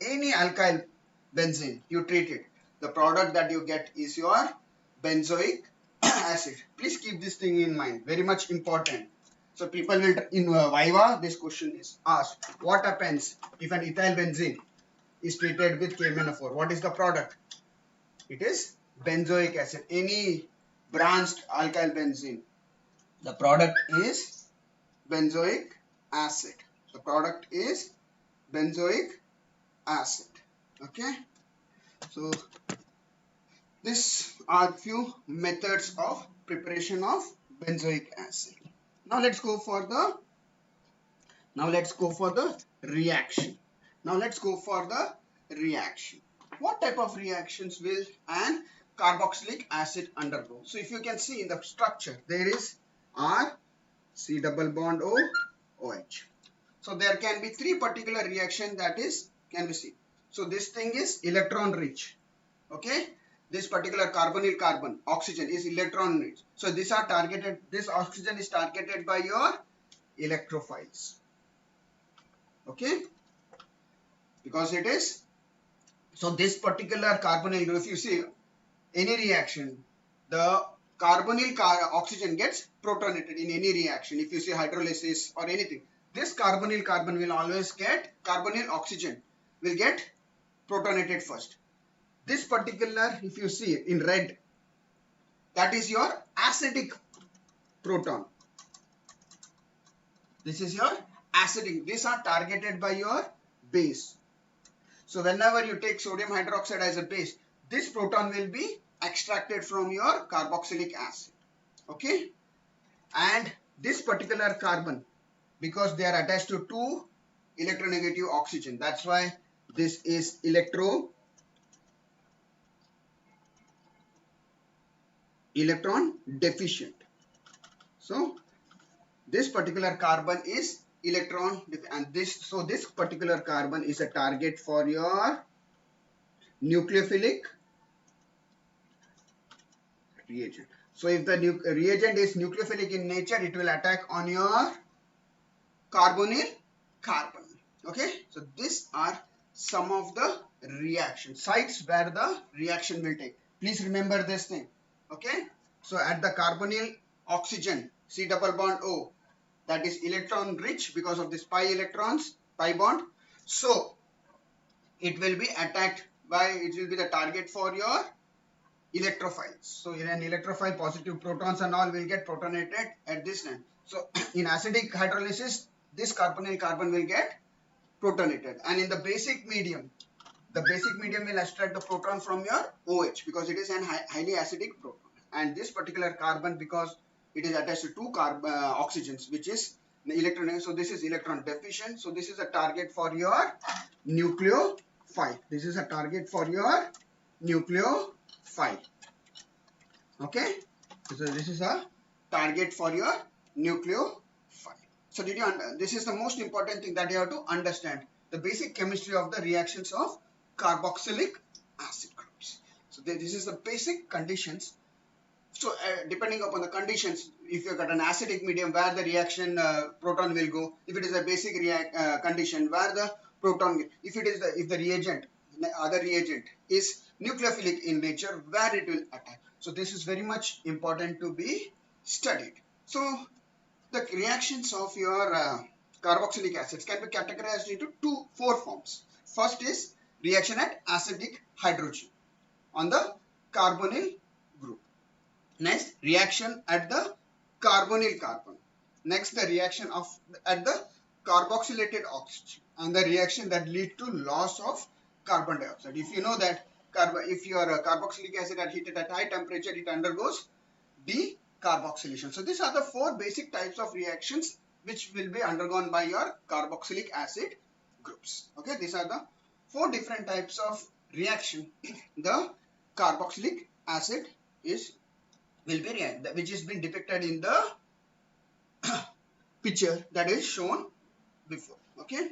any alkyl benzene you treat it, the product that you get is your benzoic acid. Please keep this thing in mind. Very much important. So people will in Viva this question is asked. What happens if an ethyl benzene is treated with KMNO4? What is the product? It is benzoic acid. Any branched alkyl benzene, the product is benzoic acid. The product is benzoic acid. Okay. So these are few methods of preparation of benzoic acid. Now let's go for the reaction. What type of reactions will an carboxylic acid undergo? So if you can see in the structure, there is R, C double bond O, OH. So there can be three particular reaction that is can be seen. So this thing is electron rich. Okay. This particular carbonyl carbon oxygen is electron rich. So these are targeted. This oxygen is targeted by your electrophiles. Okay. Because it is. So this particular carbonyl, if you see any reaction, the carbonyl oxygen gets protonated in any reaction. If you see hydrolysis or anything, this carbonyl carbon will always get, carbonyl oxygen will get protonated first. This particular, if you see in red, that is your acidic proton. This is your acidic. These are targeted by your base. So whenever you take sodium hydroxide as a base, this proton will be extracted from your carboxylic acid. Okay. And this particular carbon, because they are attached to two electronegative oxygen, that's why this is electron deficient. So this particular carbon is electron and this particular carbon is a target for your nucleophilic reagent. So if the reagent is nucleophilic in nature, it will attack on your carbonyl carbon. Okay, so these are some of the reaction sites where the reaction will take. Please remember this thing. Okay, so at the carbonyl oxygen, C double bond O, that is electron rich because of this pi electrons, pi bond. So it will be attacked by, it will be the target for your electrophiles. So in an electrophile, positive protons and all will get protonated at this end. So in acidic hydrolysis, this carbonyl carbon will get protonated, and in the basic medium will extract the proton from your OH because it is an highly acidic proton. And this particular carbon, because it is attached to two oxygens, which is the electron. So this is electron deficient. So this is a target for your nucleophile. Okay. So this is a target for your nucleophile. So this is the most important thing that you have to understand. The basic chemistry of the reactions of carboxylic acid groups. So this is the basic conditions. So depending upon the conditions, if you got an acidic medium where the reaction proton will go, if it is a basic condition where the proton, if the reagent, other reagent is nucleophilic in nature, where it will attack. So this is very much important to be studied. So the reactions of your carboxylic acids can be categorized into four forms. First is reaction at acidic hydrogen on the carbonyl group. Next, reaction at the carbonyl carbon. Next, the reaction at the carboxylated oxygen, and the reaction that lead to loss of carbon dioxide. If you know that if your carboxylic acid are heated at high temperature, it undergoes decarboxylation. So these are the four basic types of reactions which will be undergone by your carboxylic acid groups. Okay, these are the 4 different types of reaction the carboxylic acid will be which is been depicted in the picture that is shown before. Okay,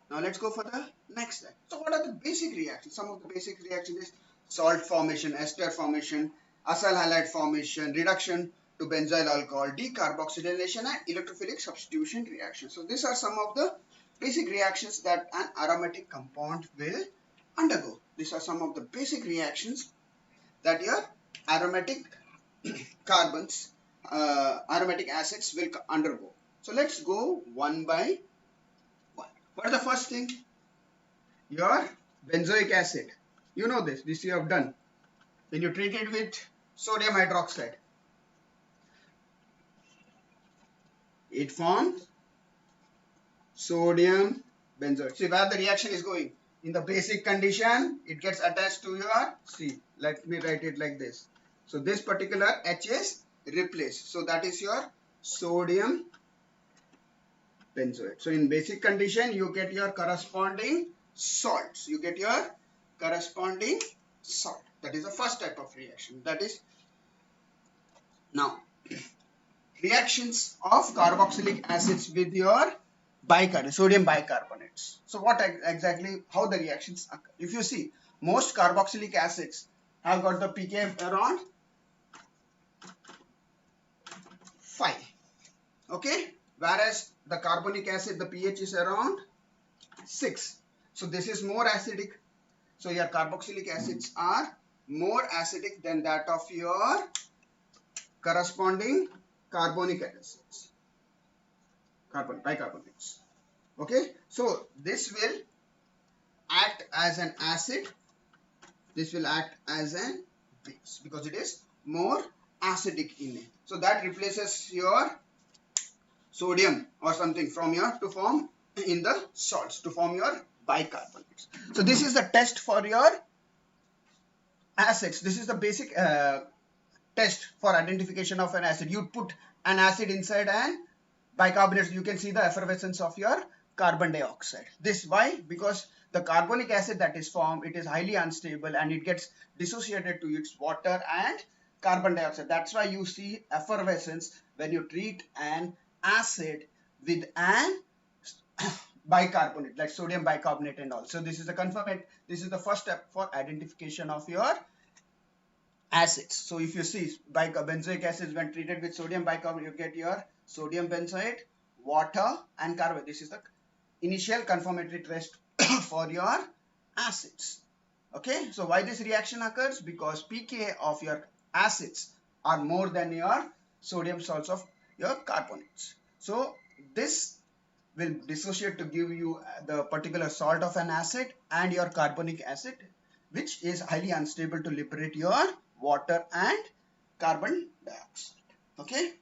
now let's go for the next step. So what are the basic reactions? Some of the basic reactions is salt formation, ester formation, acyl halide formation, reduction to benzyl alcohol, decarboxylation, and electrophilic substitution reaction. So these are some of the basic reactions that an aromatic compound will undergo. These are some of the basic reactions that your aromatic carbons, aromatic acids will undergo. So let's go one by one. What is the first thing? Your benzoic acid. You know this you have done. When you treat it with sodium hydroxide, it forms sodium benzoate. See where the reaction is going. In the basic condition, it gets attached to your, see, let me write it like this. So this particular H is replaced. So that is your sodium benzoate. So in basic condition, you get your corresponding salts. You get your corresponding salt. That is the first type of reaction. That is, now, reactions of carboxylic acids with your bicarbonate, sodium bicarbonates. So what exactly, how the reactions occur? If you see, most carboxylic acids have got the pK around 5. Okay, whereas the carbonic acid, the pH is around 6. So this is more acidic. So your carboxylic acids are more acidic than that of your corresponding carbonic acids, bicarbonates. Okay, so this will act as an acid, this will act as an base because it is more acidic in it. So that replaces your sodium or something from your to form in the salts to form your bicarbonates. So this is the test for your acids. This is the basic test for identification of an acid. You put an acid inside and bicarbonate, you can see the effervescence of your carbon dioxide. This why? Because the carbonic acid that is formed, it is highly unstable and it gets dissociated to its water and carbon dioxide. That's why you see effervescence when you treat an acid with an bicarbonate like sodium bicarbonate and all. So this is the confirmation. This is the first step for identification of your acids. So if you see benzoic acids when treated with sodium bicarbonate, you get your sodium benzoate, water and carbon. This is the initial confirmatory test for your acids. Okay, so why this reaction occurs? Because pK of your acids are more than your sodium salts of your carbonates. So this will dissociate to give you the particular salt of an acid and your carbonic acid, which is highly unstable to liberate your water and carbon dioxide. Okay,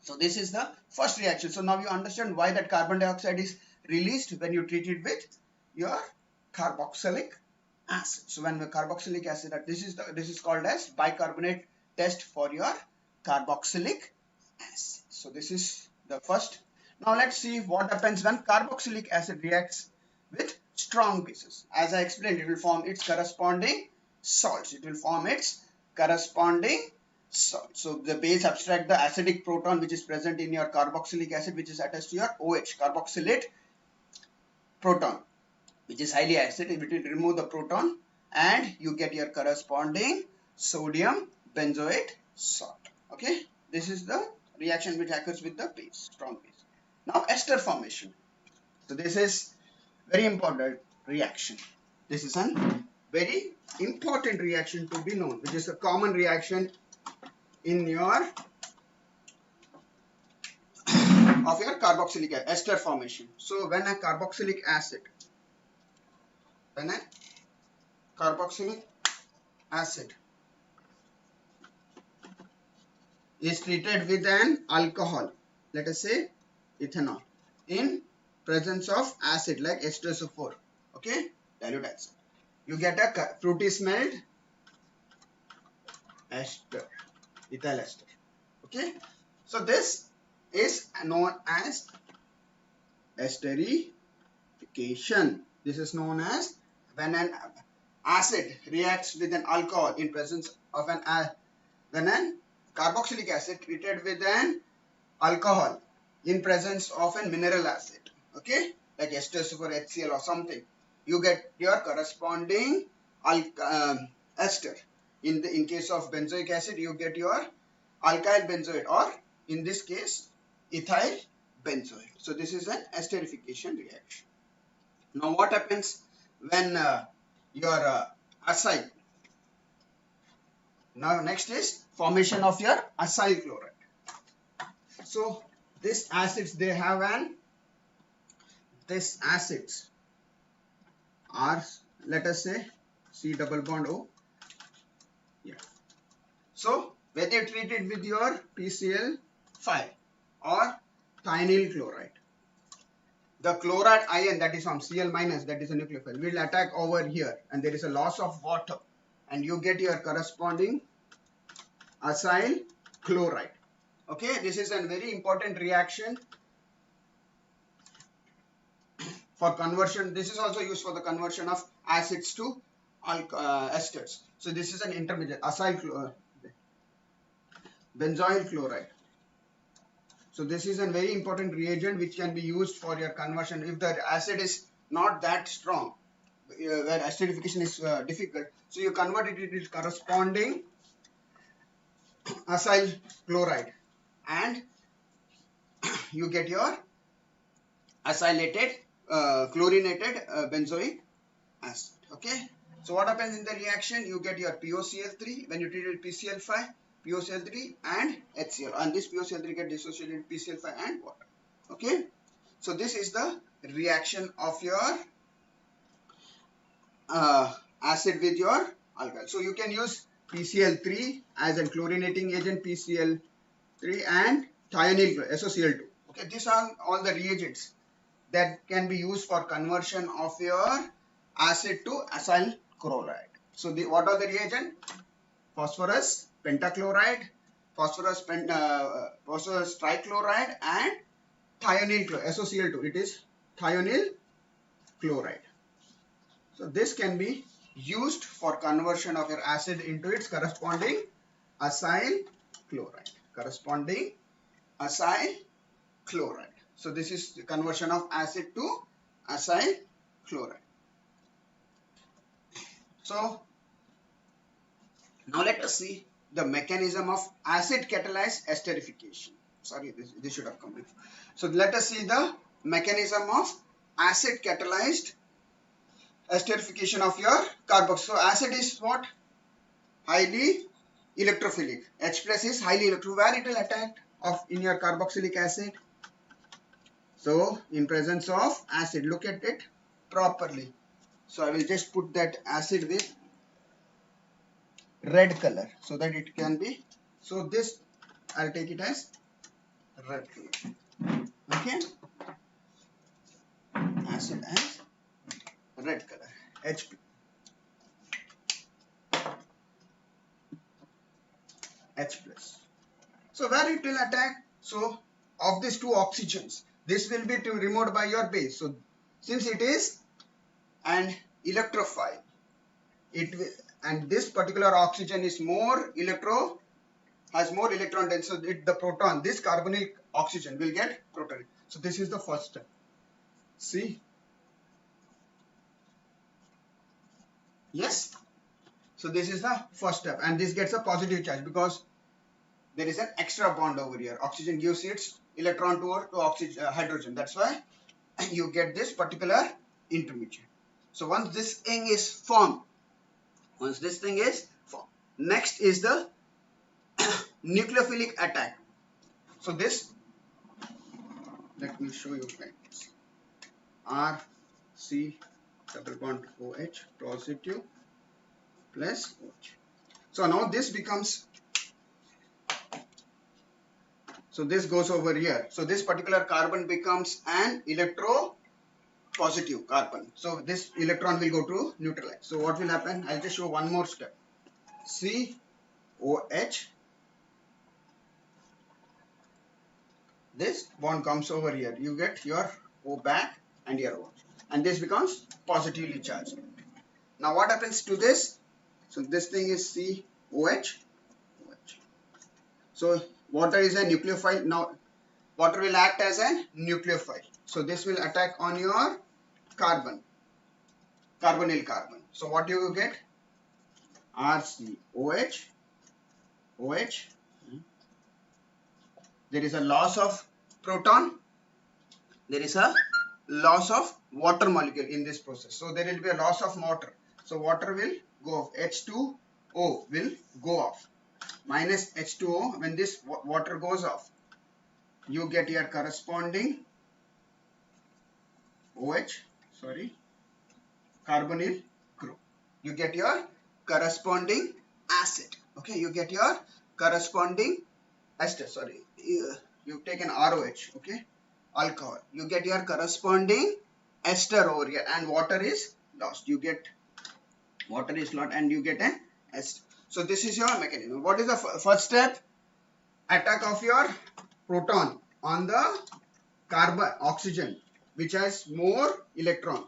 so this is the first reaction. So now you understand why that carbon dioxide is released when you treat it with your carboxylic acid. So when the carboxylic acid, this is called as bicarbonate test for your carboxylic acid. So this is the first. Now let's see what happens when carboxylic acid reacts with strong bases. As I explained, it will form its corresponding salts. It will form its corresponding salt. So the base abstract the acidic proton which is present in your carboxylic acid, which is attached to your OH, carboxylate proton, which is highly acidic. It will remove the proton and you get your corresponding sodium benzoate salt. Okay, this is the reaction which occurs with the base, strong base. Now ester formation. So this is very important reaction. This is a very important reaction to be known, which is a common reaction in your of your carboxylic acid, ester formation. So when a carboxylic acid is treated with an alcohol, let us say ethanol, in presence of acid like H2SO4, okay, dilute acid, you get a fruity smelled ester, ethyl ester. Okay, so this is known as esterification. This is known as when an acid reacts with an alcohol in presence of when an carboxylic acid treated with an alcohol in presence of a mineral acid, okay, like esters for HCl or something, you get your corresponding ester. In case of benzoic acid, you get your alkyl benzoate, or in this case ethyl benzoate. So this is an esterification reaction. Now what happens when your acyl, now next is formation of your acyl chloride. So these acids, they have these acids are, let us say, C double bond O. Yeah. So whether you treat it with your PCl5 or thionyl chloride, the chloride ion that is on Cl minus, that is a nucleophile, will attack over here, and there is a loss of water, and you get your corresponding acyl chloride. Okay, this is a very important reaction for conversion. This is also used for the conversion of acids to esters. So this is an intermediate benzoyl chloride. So this is a very important reagent which can be used for your conversion if the acid is not that strong, where esterification is difficult. So you convert it into corresponding acyl chloride, and you get your acylated chlorinated benzoic acid. Okay, so what happens in the reaction? You get your POCl3 when you treat it with PCl5, POCl3 and HCl, and this POCl3 get dissociated with PCl5 and water. Okay, so this is the reaction of your acid with your alkyl. So you can use PCl3 as a chlorinating agent, PCl3 and thionyl SOCl2. Okay, these are all the reagents that can be used for conversion of your acid to acyl chloride. So what are the reagents? Phosphorus pentachloride, phosphorus trichloride, and thionyl SOCl2. It is thionyl chloride. So this can be used for conversion of your acid into its corresponding acyl chloride. Corresponding acyl chloride. So this is the conversion of acid to acyl chloride. So now let us see the mechanism of acid catalyzed esterification. Sorry, this should have come before. So let us see the mechanism of acid catalyzed esterification of your carboxyl. So acid is what? Highly electrophilic. H plus is highly electrophilic. Where it will attack in your carboxylic acid? So in presence of acid, look at it properly. So I will just put that acid with red color so that it can be, so this I'll take it as red color. Okay, acid as red color, HP. H plus. So where it will attack? So of these two oxygens, this will be removed by your base. So since it is an electrophile, it will, and this particular oxygen is has more electron density. So the proton, this carbonyl oxygen will get protoned. So this is the first step. See? Yes? So this is the first step, and this gets a positive charge because there is an extra bond over here. Oxygen gives its electron to oxygen, hydrogen. That's why you get this particular intermediate. So once this thing is formed, next is the nucleophilic attack. So this, let me show you guys. R C double bond OH positive plus OH. So now this becomes, so this goes over here. So this particular carbon becomes an electropositive carbon. So this electron will go to neutralize. So what will happen? I'll just show one more step. COH. this bond comes over here. You get your O back and your O, and this becomes positively charged. Now what happens to this? So this thing is COH. OH. So water is a nucleophile. Now water will act as a nucleophile. So this will attack on your carbonyl carbon. So what do you get? RCOH, OH. There is a loss of proton. There is a loss of water molecule in this process. So there will be a loss of water. So water will go off. H2O will go off. Minus H2O. When this water goes off, you get your corresponding carbonyl group. You get your corresponding acid. Okay, you get your corresponding ester. Sorry, you've taken ROH. Okay, alcohol. You get your corresponding ester over here, and water is lost. You get water is lost, and you get an ester. So this is your mechanism. What is the first step? Attack of your proton on the oxygen, which has more electron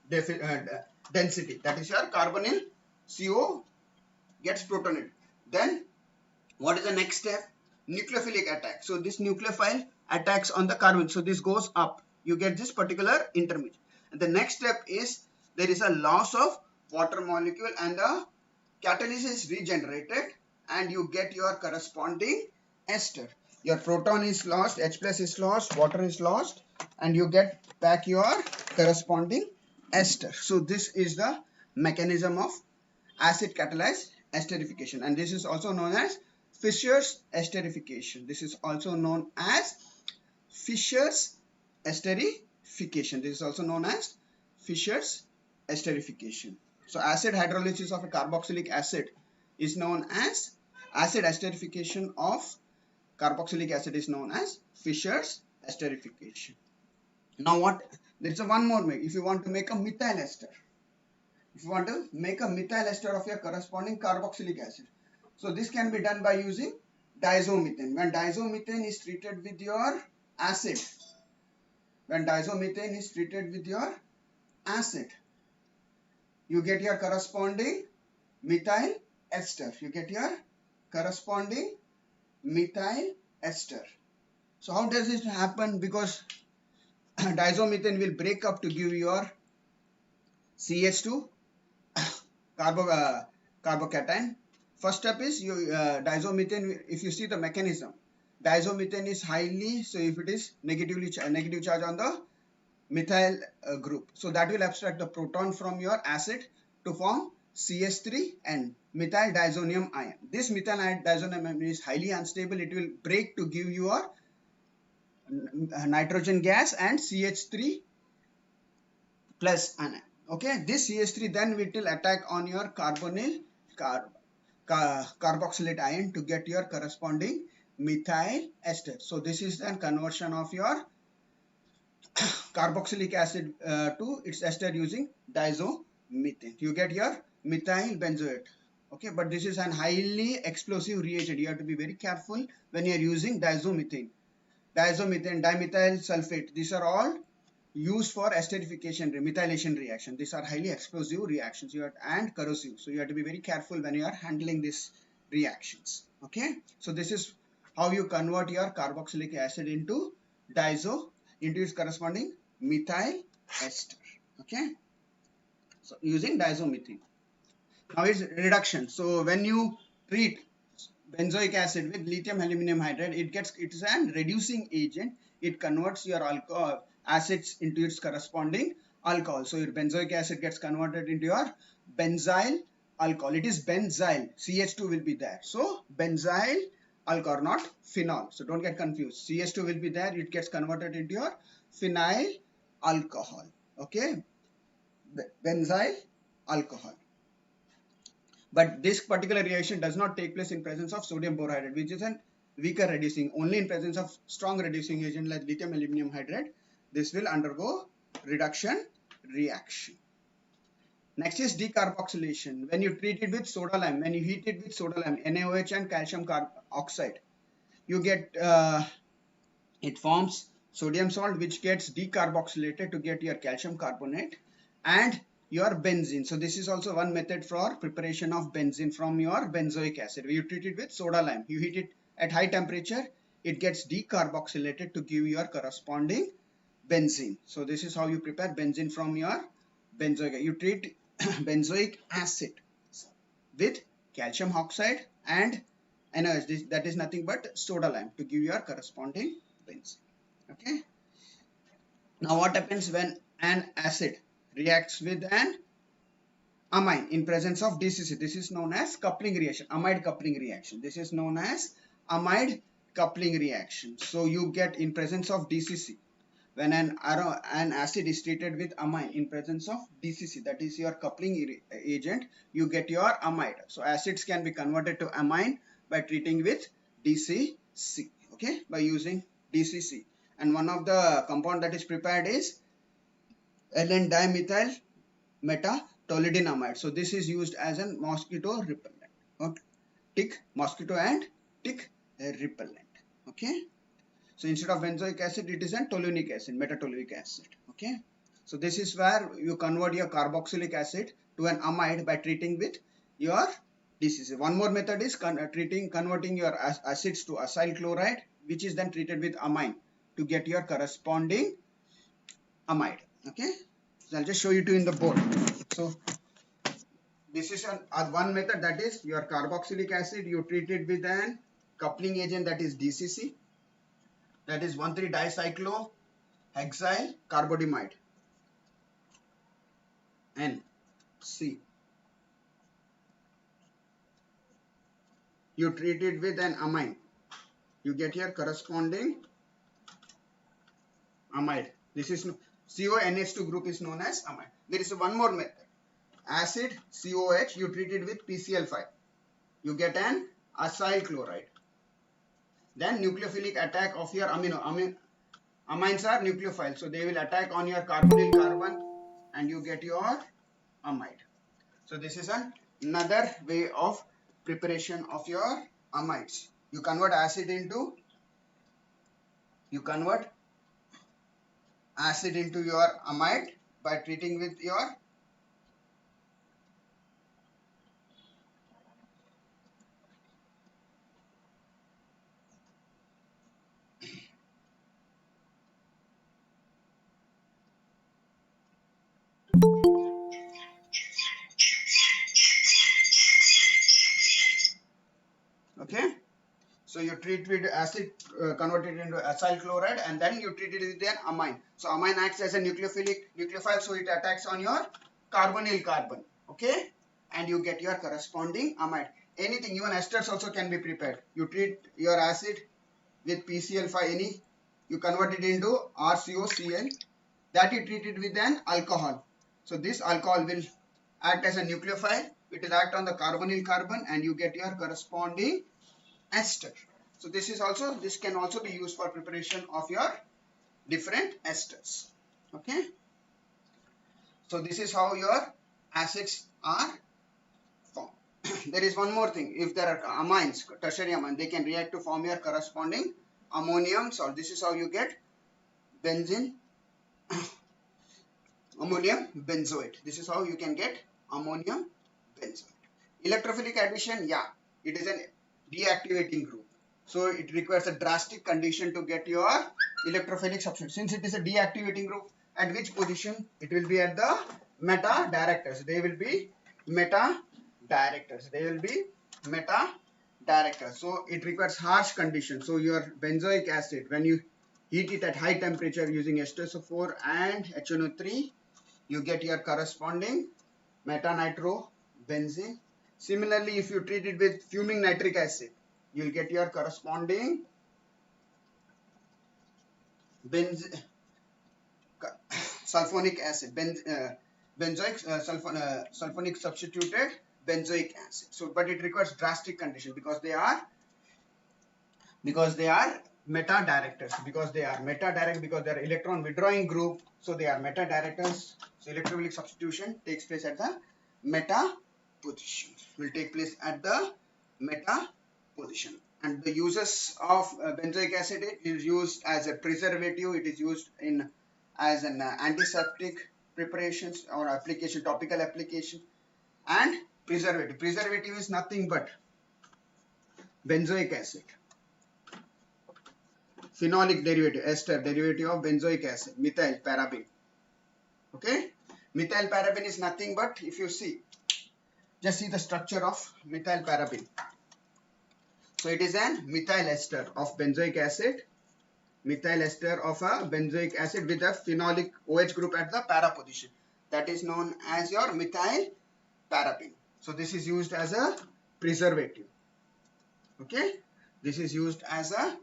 density. That is your carbonyl CO gets protoned. Then what is the next step? Nucleophilic attack. So this nucleophile attacks on the carbon. So this goes up. You get this particular intermediate. And the next step is there is a loss of water molecule and the catalyst is regenerated and you get your corresponding ester. Your proton is lost, H plus is lost, water is lost, and you get back your corresponding ester. So this is the mechanism of acid catalyzed esterification, and this is also known as Fischer's esterification. This is also known as Fischer's esterification. This is also known as Fischer's esterification. So acid hydrolysis of a carboxylic acid is known as acid esterification of carboxylic acid is known as Fischer's esterification. Now what? There is one more way. If you want to make a methyl ester, if you want to make a methyl ester of your corresponding carboxylic acid, so this can be done by using diazomethane. When diazomethane is treated with your acid, you get your corresponding methyl ester. So how does it happen? Because diazomethane will break up to give your CH2 carbocation. First step is diazomethane. If you see the mechanism, diazomethane is highly, so if it is negative charge on the methyl group, so that will abstract the proton from your acid to form CH3 and methyl diazonium ion. This methyl diazonium ion is highly unstable. It will break to give your nitrogen gas and CH3 plus anion. Okay, this CH3 then it will attack on your carbonyl carboxylate ion to get your corresponding methyl ester. So this is then conversion of your carboxylic acid to its ester using diazomethane. You get your methyl benzoate. Okay, but this is an highly explosive reagent. You have to be very careful when you are using diazomethane. Dimethyl sulfate, these are all used for esterification, methylation reaction. These are highly explosive reactions and corrosive. So you have to be very careful when you are handling these reactions. Okay, so this is how you convert your carboxylic acid into its corresponding methyl ester. Okay, so using diazomethane. Now it's reduction. So when you treat benzoic acid with lithium aluminum hydride, it is a reducing agent. It converts your alcohol acids into its corresponding alcohol. So your benzoic acid gets converted into your benzyl alcohol. It is benzyl. CH2 will be there. So benzyl alcohol, not phenol. So don't get confused. CH2 will be there. It gets converted into your phenyl alcohol. Okay, benzyl alcohol. But this particular reaction does not take place in presence of sodium borohydride, which is a weaker reducing. Only in presence of strong reducing agent like lithium aluminum hydride, this will undergo reduction reaction. Next is decarboxylation. When you treat it with soda lime, when you heat it with soda lime, NaOH and calcium oxide, you get it forms sodium salt which gets decarboxylated to get your calcium carbonate and your benzene. So this is also one method for preparation of benzene from your benzoic acid. You treat it with soda lime. You heat it at high temperature, it gets decarboxylated to give your corresponding benzene. So this is how you prepare benzene from your benzoic. You treat benzoic acid with calcium oxide and NaOH. That is nothing but soda lime to give your corresponding benzene. Okay. Now what happens when an acid reacts with an amine in presence of DCC? This is known as coupling reaction, amide coupling reaction. This is known as amide coupling reaction. So you get in presence of DCC, when an acid is treated with amine in presence of DCC, that is your coupling agent, you get your amide. So acids can be converted to amine by treating with DCC, okay, by using DCC. And one of the compound that is prepared is Ln dimethyl metatoluidinamide. So this is used as a mosquito repellent, okay? Tick mosquito and tick repellent, okay? So instead of benzoic acid, it is an toluenic acid, metatoluic acid, okay? So this is where you convert your carboxylic acid to an amide by treating with your DCC. One more method is converting your acids to acyl chloride, which is then treated with amine to get your corresponding amide, okay? So I'll just show you two in the board. So this is one method, that is your carboxylic acid, you treat it with an coupling agent, that is DCC, that is 1,3-dicyclohexyl carbonamide, NC. You treat it with an amine, you get your corresponding amide. This is CONH2 group is known as amide. There is one more method, acid COH, you treat it with PCl5, you get an acyl chloride. Then nucleophilic attack of your amines are nucleophiles, so they will attack on your carbonyl carbon and you get your amide. So this is another way of preparation of your amides. You convert acid into your amide by treating with your okay. So you treat with acid, convert it into acyl chloride, and then you treat it with an amine. So amine acts as a nucleophile, so it attacks on your carbonyl carbon, okay, and you get your corresponding amide. Anything, even esters also can be prepared. You treat your acid with PCl5, you convert it into RCOCl, that you treat it with an alcohol. So this alcohol will act as a nucleophile, it will act on the carbonyl carbon and you get your corresponding ester. So this can also be used for preparation of your different esters, okay. So this is how your acids are formed. There is one more thing, if there are amines, tertiary amines, they can react to form your corresponding ammonium salt. This is how you get benzene, ammonium benzoate. This is how you can get ammonium benzoate. Electrophilic addition, yeah, it is an deactivating group, so it requires a drastic condition to get your electrophilic substitute. Since it is a deactivating group, at which position? It will be at the meta directors. They will be meta directors. So it requires harsh conditions. So your benzoic acid, when you heat it at high temperature using H2SO4 and HNO3, you get your corresponding metanitrobenzene. Similarly, if you treat it with fuming nitric acid, you will get your corresponding sulfonic acid, sulfonic substituted benzoic acid. So, but it requires drastic condition because they are meta directors, because they are electron withdrawing group, so they are meta directors. So electrophilic substitution takes place at the meta position, will take place at the meta position. And the uses of benzoic acid is used as a preservative. It is used in as an antiseptic preparations or application, topical application, and preservative. Preservative is nothing but benzoic acid, phenolic derivative, ester derivative of benzoic acid, methyl paraben. Okay, methyl paraben is nothing but, if you see, just see the structure of methyl paraben. So it is an methyl ester of benzoic acid, methyl ester of a benzoic acid with a phenolic OH group at the para position. That is known as your methyl paraben. So this is used as a preservative. Okay, this is used as a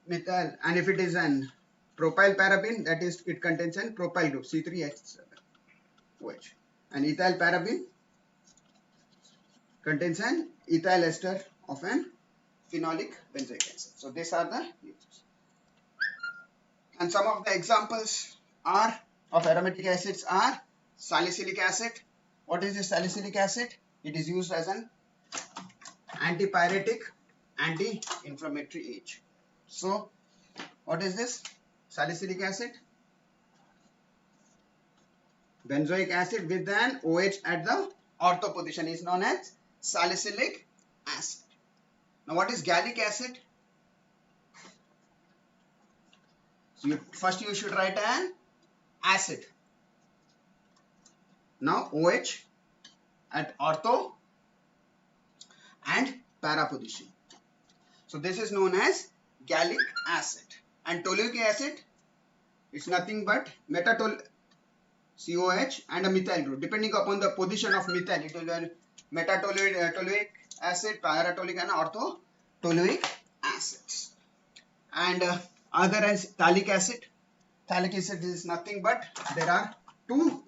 methyl, and if it is an propyl paraben, that is, it contains an propyl group C3H7OH, and ethyl paraben contains an ethyl ester of an phenolic benzoic acid. So these are the uses. And some of the examples are of aromatic acids are salicylic acid. What is this salicylic acid? It is used as an antipyretic, anti-inflammatory agent. So what is this salicylic acid? Benzoic acid with an OH at the ortho position is known as salicylic acid. Now what is gallic acid? So first you should write an acid. Now OH at ortho and para position. So this is known as gallic acid. And toluic acid, it's nothing but metatol COH and a methyl group. Depending upon the position of methyl, it will be metatoluic acid, paratoluic and orthotoluic acids. And other as phthalic acid. Phthalic acid is nothing but there are two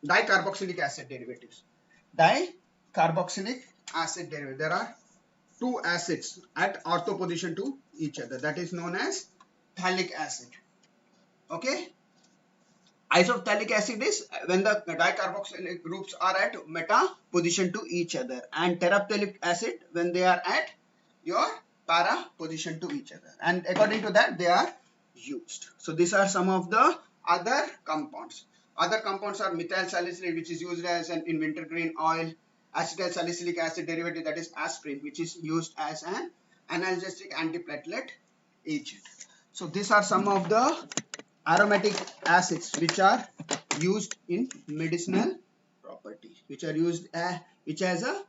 dicarboxylic acid derivatives. Dicarboxylic acid derivative. There are two acids at ortho position to each other. That is known as phthalic acid. Okay. Isophthalic acid is when the dicarboxylic groups are at meta position to each other, and terephthalic acid when they are at your para position to each other, and according to that they are used. So these are some of the other compounds. Other compounds are methyl salicylate, which is used as an in wintergreen oil, acetyl salicylic acid derivative, that is aspirin, which is used as an analgesic antiplatelet agent. So these are some of the aromatic acids which are used in medicinal property, which are used which has a